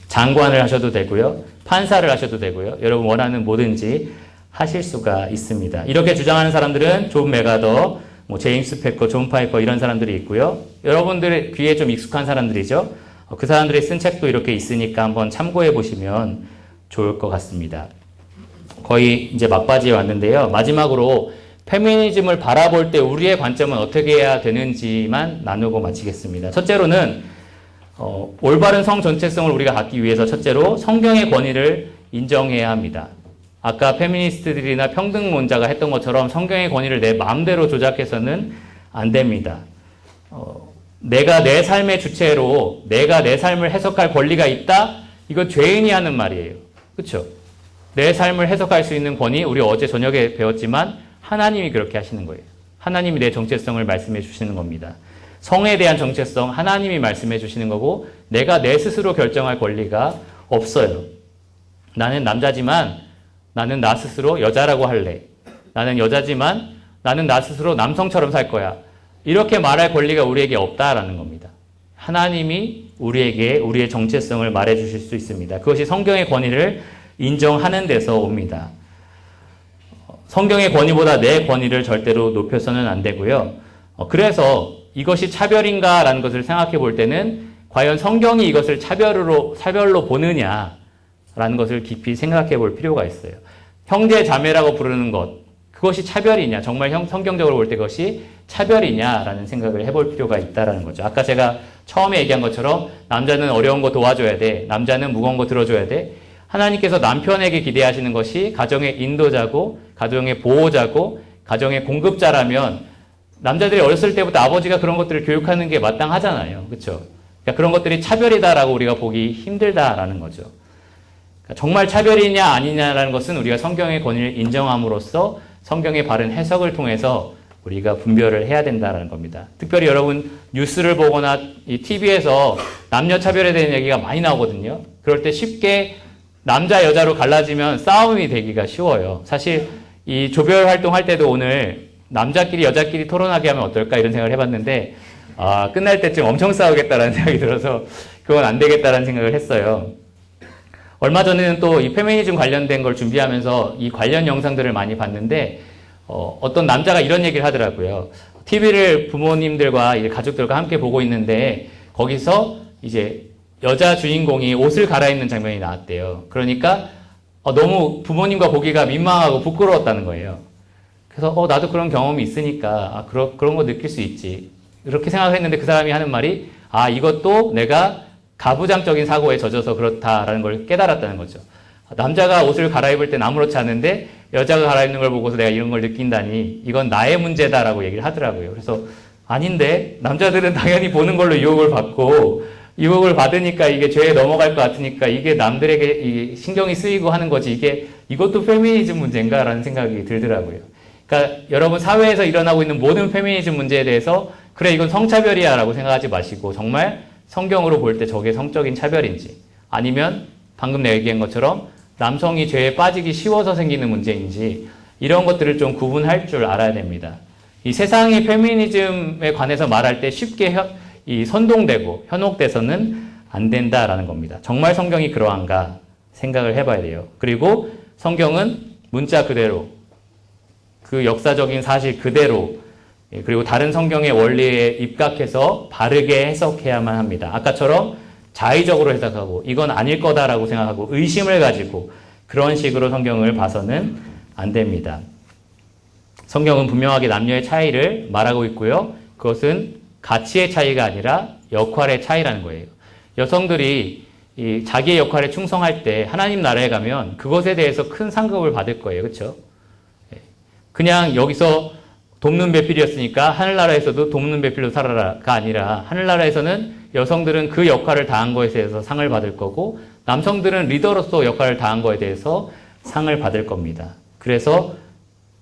장관을 하셔도 되고요. 판사를 하셔도 되고요. 여러분 원하는 뭐든지 하실 수가 있습니다. 이렇게 주장하는 사람들은 존 메가더, 뭐 제임스 패커, 존 파이퍼 이런 사람들이 있고요. 여러분들의 귀에 좀 익숙한 사람들이죠. 그 사람들이 쓴 책도 이렇게 있으니까 한번 참고해 보시면 좋을 것 같습니다. 거의 이제 막바지에 왔는데요. 마지막으로 페미니즘을 바라볼 때 우리의 관점은 어떻게 해야 되는지만 나누고 마치겠습니다. 첫째로는 올바른 성 전체성을 우리가 갖기 위해서 첫째로 성경의 권위를 인정해야 합니다. 아까 페미니스트들이나 평등론자가 했던 것처럼 성경의 권위를 내 마음대로 조작해서는 안 됩니다. 내가 내 삶의 주체로 내가 내 삶을 해석할 권리가 있다? 이거 죄인이 하는 말이에요. 그렇죠? 내 삶을 해석할 수 있는 권위, 우리 어제 저녁에 배웠지만 하나님이 그렇게 하시는 거예요. 하나님이 내 정체성을 말씀해 주시는 겁니다. 성에 대한 정체성 하나님이 말씀해 주시는 거고 내가 내 스스로 결정할 권리가 없어요. 나는 남자지만 나는 나 스스로 여자라고 할래. 나는 여자지만 나는 나 스스로 남성처럼 살 거야. 이렇게 말할 권리가 우리에게 없다라는 겁니다. 하나님이 우리에게 우리의 정체성을 말해 주실 수 있습니다. 그것이 성경의 권위를 인정하는 데서 옵니다. 성경의 권위보다 내 권위를 절대로 높여서는 안 되고요. 그래서 이것이 차별인가라는 것을 생각해 볼 때는 과연 성경이 이것을 차별로 보느냐라는 것을 깊이 생각해 볼 필요가 있어요. 형제 자매라고 부르는 것, 그것이 차별이냐, 정말 성경적으로 볼 때 그것이 차별이냐라는 생각을 해볼 필요가 있다는 거죠. 아까 제가 처음에 얘기한 것처럼 남자는 어려운 거 도와줘야 돼, 남자는 무거운 거 들어줘야 돼. 하나님께서 남편에게 기대하시는 것이 가정의 인도자고 가정의 보호자고 가정의 공급자라면 남자들이 어렸을 때부터 아버지가 그런 것들을 교육하는 게 마땅하잖아요. 그렇죠? 그러니까 그런 것들이 차별이다라고 우리가 보기 힘들다라는 거죠. 그러니까 정말 차별이냐 아니냐라는 것은 우리가 성경의 권위를 인정함으로써 성경의 바른 해석을 통해서 우리가 분별을 해야 된다는 겁니다. 특별히 여러분 뉴스를 보거나 이 TV에서 남녀 차별에 대한 얘기가 많이 나오거든요. 그럴 때 쉽게 남자 여자로 갈라지면 싸움이 되기가 쉬워요. 사실 이 조별 활동할 때도 오늘 남자끼리 여자끼리 토론하게 하면 어떨까 이런 생각을 해봤는데 끝날 때쯤 엄청 싸우겠다라는 생각이 들어서 그건 안 되겠다라는 생각을 했어요. 얼마 전에는 또 이 페미니즘 관련된 걸 준비하면서 이 관련 영상들을 많이 봤는데 어떤 남자가 이런 얘기를 하더라고요. TV를 부모님들과 가족들과 함께 보고 있는데 거기서 이제 여자 주인공이 옷을 갈아입는 장면이 나왔대요. 그러니까 너무 부모님과 보기가 민망하고 부끄러웠다는 거예요. 그래서 나도 그런 경험이 있으니까 그런 거 느낄 수 있지. 이렇게 생각을 했는데 그 사람이 하는 말이 이것도 내가 가부장적인 사고에 젖어서 그렇다라는 걸 깨달았다는 거죠. 남자가 옷을 갈아입을 땐 아무렇지 않은데 여자가 갈아입는 걸 보고서 내가 이런 걸 느낀다니 이건 나의 문제다라고 얘기를 하더라고요. 그래서 아닌데 남자들은 당연히 보는 걸로 유혹을 받으니까 이게 죄에 넘어갈 것 같으니까 이게 남들에게 신경이 쓰이고 하는 거지 이것도 페미니즘 문제인가라는 생각이 들더라고요. 그러니까 여러분 사회에서 일어나고 있는 모든 페미니즘 문제에 대해서 그래 이건 성차별이야 라고 생각하지 마시고 정말 성경으로 볼 때 저게 성적인 차별인지 아니면 방금 내가 얘기한 것처럼 남성이 죄에 빠지기 쉬워서 생기는 문제인지 이런 것들을 좀 구분할 줄 알아야 됩니다. 이 세상이 페미니즘에 관해서 말할 때 쉽게 선동되고 현혹돼서는 안 된다라는 겁니다. 정말 성경이 그러한가 생각을 해봐야 돼요. 그리고 성경은 문자 그대로 그 역사적인 사실 그대로 그리고 다른 성경의 원리에 입각해서 바르게 해석해야만 합니다. 아까처럼 자의적으로 해석하고 이건 아닐 거다라고 생각하고 의심을 가지고 그런 식으로 성경을 봐서는 안 됩니다. 성경은 분명하게 남녀의 차이를 말하고 있고요. 그것은 가치의 차이가 아니라 역할의 차이라는 거예요. 여성들이 자기의 역할에 충성할 때 하나님 나라에 가면 그것에 대해서 큰 상급을 받을 거예요. 그렇죠? 그냥 여기서 돕는 배필이었으니까 하늘나라에서도 돕는 배필로 살아라가 아니라 하늘나라에서는 여성들은 그 역할을 다한 것에 대해서 상을 받을 거고 남성들은 리더로서 역할을 다한 것에 대해서 상을 받을 겁니다. 그래서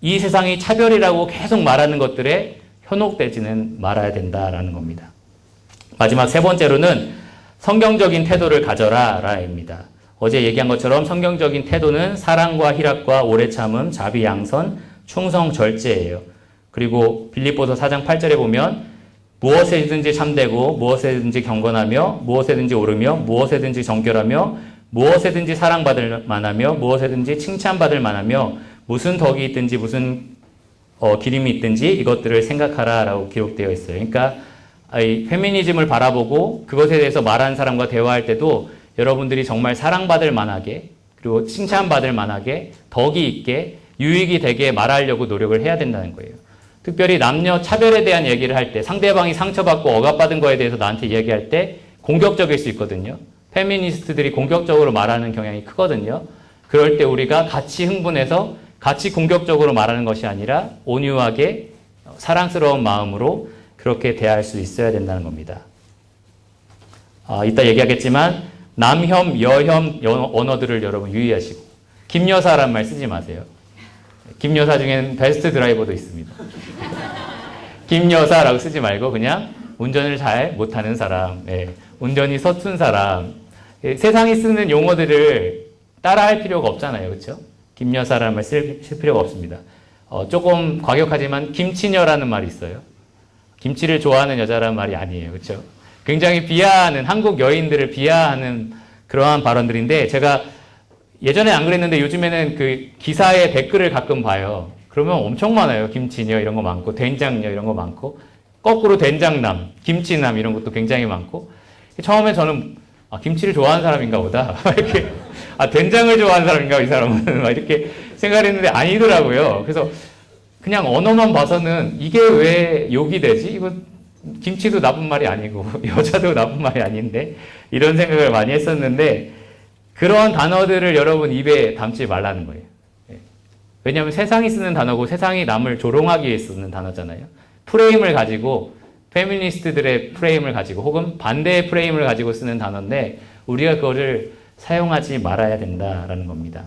이 세상이 차별이라고 계속 말하는 것들에 현혹되지는 말아야 된다라는 겁니다. 마지막 세 번째로는 성경적인 태도를 가져라 라입니다. 어제 얘기한 것처럼 성경적인 태도는 사랑과 희락과 오래 참음, 자비, 양선, 충성, 절제예요. 그리고 빌립보서 4장 8절에 보면 무엇에든지 참되고 무엇에든지 경건하며 무엇에든지 오르며 무엇에든지 정결하며 무엇에든지 사랑받을 만하며 무엇에든지 칭찬받을 만하며 무슨 덕이 있든지 무슨 기림이 있든지 이것들을 생각하라라고 기록되어 있어요. 그러니까 이 페미니즘을 바라보고 그것에 대해서 말하는 사람과 대화할 때도 여러분들이 정말 사랑받을 만하게 그리고 칭찬받을 만하게 덕이 있게 유익이 되게 말하려고 노력을 해야 된다는 거예요. 특별히 남녀 차별에 대한 얘기를 할 때 상대방이 상처받고 억압받은 거에 대해서 나한테 이야기할 때 공격적일 수 있거든요. 페미니스트들이 공격적으로 말하는 경향이 크거든요. 그럴 때 우리가 같이 흥분해서 같이 공격적으로 말하는 것이 아니라 온유하게 사랑스러운 마음으로 그렇게 대할 수 있어야 된다는 겁니다. 이따 얘기하겠지만 남혐, 여혐 언어들을 여러분 유의하시고 김여사란 말 쓰지 마세요. 김여사 중에는 베스트 드라이버도 있습니다. 김여사라고 쓰지 말고 그냥 운전을 잘 못하는 사람, 운전이 서툰 사람, 세상이 쓰는 용어들을 따라할 필요가 없잖아요. 그렇죠? 김여사라는 말 쓸 필요가 없습니다. 조금 과격하지만 김치녀라는 말이 있어요. 김치를 좋아하는 여자라는 말이 아니에요. 그렇죠? 굉장히 비하하는 한국 여인들을 비하하는 그러한 발언들인데 제가 예전에 안 그랬는데 요즘에는 그 기사에 댓글을 가끔 봐요. 그러면 엄청 많아요. 김치녀 이런 거 많고 된장녀 이런 거 많고 거꾸로 된장남, 김치남 이런 것도 굉장히 많고 처음에 저는 김치를 좋아하는 사람인가 보다 이렇게 된장을 좋아하는 사람인가 이 사람은 막 이렇게 생각했는데 아니더라고요. 그래서 그냥 언어만 봐서는 이게 왜 욕이 되지? 이거 김치도 나쁜 말이 아니고 여자도 나쁜 말이 아닌데 이런 생각을 많이 했었는데 그런 단어들을 여러분 입에 담지 말라는 거예요. 왜냐하면 세상이 쓰는 단어고 세상이 남을 조롱하기 위해 쓰는 단어잖아요. 프레임을 가지고 페미니스트들의 프레임을 가지고 혹은 반대의 프레임을 가지고 쓰는 단어인데 우리가 그거를 사용하지 말아야 된다라는 겁니다.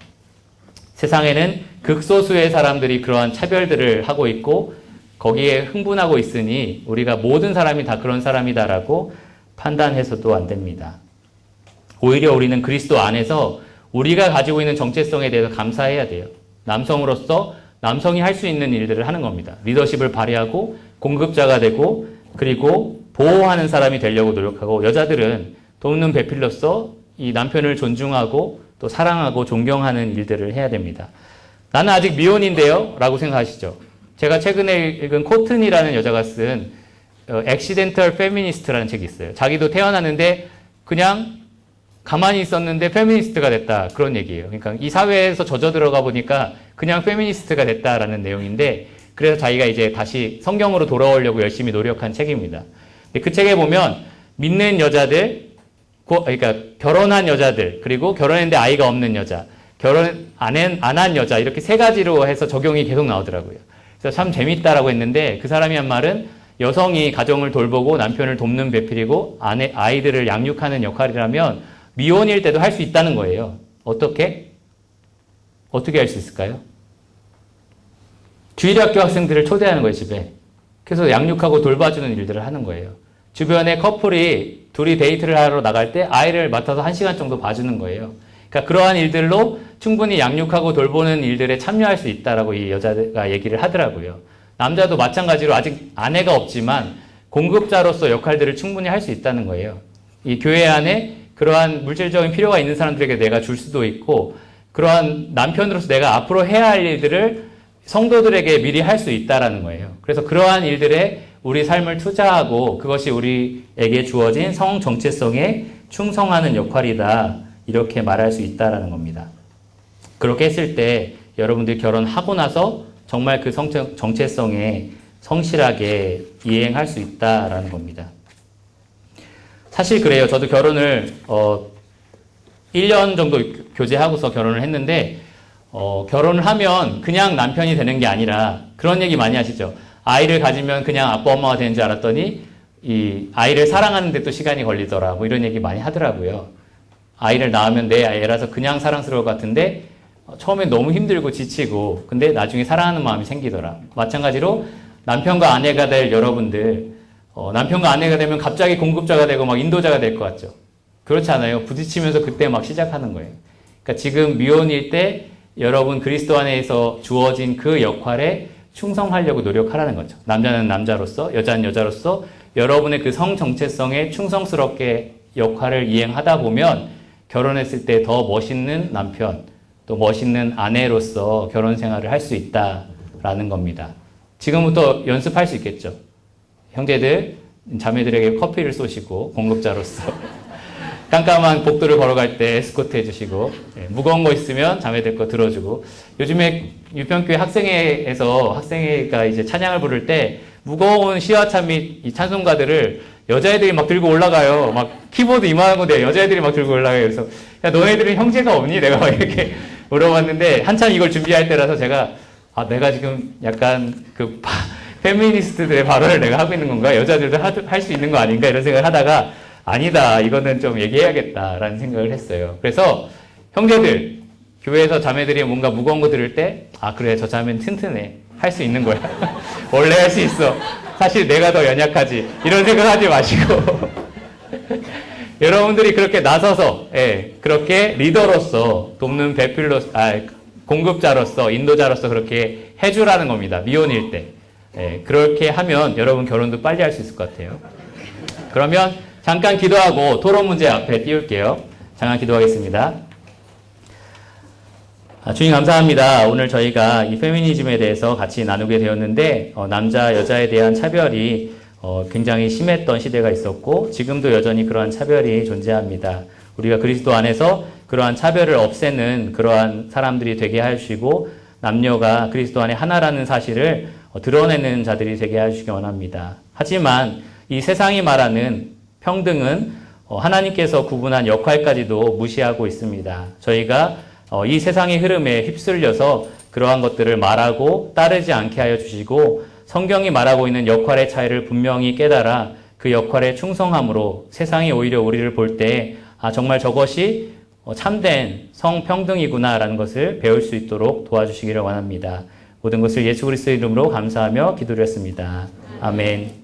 세상에는 극소수의 사람들이 그러한 차별들을 하고 있고 거기에 흥분하고 있으니 우리가 모든 사람이 다 그런 사람이다라고 판단해서도 안 됩니다. 오히려 우리는 그리스도 안에서 우리가 가지고 있는 정체성에 대해서 감사해야 돼요. 남성으로서 남성이 할 수 있는 일들을 하는 겁니다. 리더십을 발휘하고 공급자가 되고 그리고 보호하는 사람이 되려고 노력하고 여자들은 돕는 배필로서 이 남편을 존중하고 또 사랑하고 존경하는 일들을 해야 됩니다. 나는 아직 미혼인데요? 라고 생각하시죠? 제가 최근에 읽은 코튼이라는 여자가 쓴 Accidental Feminist라는 책이 있어요. 자기도 태어났는데 그냥 가만히 있었는데 페미니스트가 됐다. 그런 얘기예요. 그러니까 이 사회에서 젖어 들어가 보니까 그냥 페미니스트가 됐다라는 내용인데 그래서 자기가 이제 다시 성경으로 돌아오려고 열심히 노력한 책입니다. 그 책에 보면 믿는 여자들, 그러니까 결혼한 여자들, 그리고 결혼했는데 아이가 없는 여자, 결혼 안 한 여자 이렇게 세 가지로 해서 적용이 계속 나오더라고요. 그래서 참 재밌다라고 했는데 그 사람이 한 말은 여성이 가정을 돌보고 남편을 돕는 배필이고 아이들을 양육하는 역할이라면 미혼일 때도 할 수 있다는 거예요. 어떻게? 어떻게 할 수 있을까요? 주일학교 학생들을 초대하는 거예요, 집에. 그래서 양육하고 돌봐주는 일들을 하는 거예요. 주변에 커플이 둘이 데이트를 하러 나갈 때 아이를 맡아서 1시간 정도 봐주는 거예요. 그러니까 그러한 일들로 충분히 양육하고 돌보는 일들에 참여할 수 있다라고 이 여자가 얘기를 하더라고요. 남자도 마찬가지로 아직 아내가 없지만 공급자로서 역할들을 충분히 할 수 있다는 거예요. 이 교회 안에 그러한 물질적인 필요가 있는 사람들에게 내가 줄 수도 있고 그러한 남편으로서 내가 앞으로 해야 할 일들을 성도들에게 미리 할 수 있다라는 거예요. 그래서 그러한 일들에 우리 삶을 투자하고 그것이 우리에게 주어진 성 정체성에 충성하는 역할이다. 이렇게 말할 수 있다라는 겁니다. 그렇게 했을 때 여러분들이 결혼하고 나서 정말 그 정체성에 성실하게 이행할 수 있다라는 겁니다. 사실 그래요. 저도 결혼을 1년 정도 교제하고서 결혼을 했는데 결혼을 하면 그냥 남편이 되는 게 아니라 그런 얘기 많이 하시죠. 아이를 가지면 그냥 아빠 엄마가 되는 줄 알았더니 이 아이를 사랑하는 데 또 시간이 걸리더라. 뭐 이런 얘기 많이 하더라고요. 아이를 낳으면 내 애라서 그냥 사랑스러울 것 같은데 처음엔 너무 힘들고 지치고 근데 나중에 사랑하는 마음이 생기더라. 마찬가지로 남편과 아내가 될 여러분들 남편과 아내가 되면 갑자기 공급자가 되고 막 인도자가 될 것 같죠. 그렇지 않아요. 부딪히면서 그때 막 시작하는 거예요. 그러니까 지금 미혼일 때 여러분 그리스도 안에서 주어진 그 역할에 충성하려고 노력하라는 거죠. 남자는 남자로서 여자는 여자로서 여러분의 그 성 정체성에 충성스럽게 역할을 이행하다 보면 결혼했을 때 더 멋있는 남편 또 멋있는 아내로서 결혼 생활을 할 수 있다라는 겁니다. 지금부터 연습할 수 있겠죠. 형제들, 자매들에게 커피를 쏘시고 공급자로서 깜깜한 복도를 걸어갈 때 에스코트 해주시고, 무거운 거 있으면 자매들 거 들어주고. 요즘에 유평교회 학생회에서 학생회가 이제 찬양을 부를 때 무거운 시화차 및 이 찬송가들을 여자애들이 막 들고 올라가요. 막 키보드 이만한 건데 여자애들이 막 들고 올라가요. 그래서 야, 너네들은 형제가 없니? 내가 막 이렇게 물어봤는데 한참 이걸 준비할 때라서 제가 내가 지금 약간 그 페미니스트들의 발언을 내가 하고 있는 건가? 여자들도 할 수 있는 거 아닌가? 이런 생각을 하다가 아니다. 이거는 좀 얘기해야겠다라는 생각을 했어요. 그래서 형제들, 교회에서 자매들이 뭔가 무거운 거 들을 때 그래, 저 자매는 튼튼해. 할 수 있는 거야. 원래 할 수 있어. 사실 내가 더 연약하지. 이런 생각하지 마시고 여러분들이 그렇게 나서서 그렇게 리더로서 돕는 공급자로서 인도자로서 그렇게 해주라는 겁니다. 미혼일 때. 그렇게 하면 여러분 결혼도 빨리 할 수 있을 것 같아요. 그러면 잠깐 기도하고 토론 문제 앞에 띄울게요. 잠깐 기도하겠습니다. 주님 감사합니다. 오늘 저희가 이 페미니즘에 대해서 같이 나누게 되었는데 남자 여자에 대한 차별이 굉장히 심했던 시대가 있었고 지금도 여전히 그러한 차별이 존재합니다. 우리가 그리스도 안에서 그러한 차별을 없애는 그러한 사람들이 되게 하시고 남녀가 그리스도 안에 하나라는 사실을 드러내는 자들이 되게 하시기 원합니다. 하지만 이 세상이 말하는 평등은 하나님께서 구분한 역할까지도 무시하고 있습니다. 저희가 이 세상의 흐름에 휩쓸려서 그러한 것들을 말하고 따르지 않게 하여 주시고 성경이 말하고 있는 역할의 차이를 분명히 깨달아 그 역할에 충성함으로 세상이 오히려 우리를 볼 때 정말 저것이 참된 성평등이구나라는 것을 배울 수 있도록 도와주시기를 원합니다. 모든 것을 예수 그리스도의 이름으로 감사하며 기도드렸습니다. 아멘.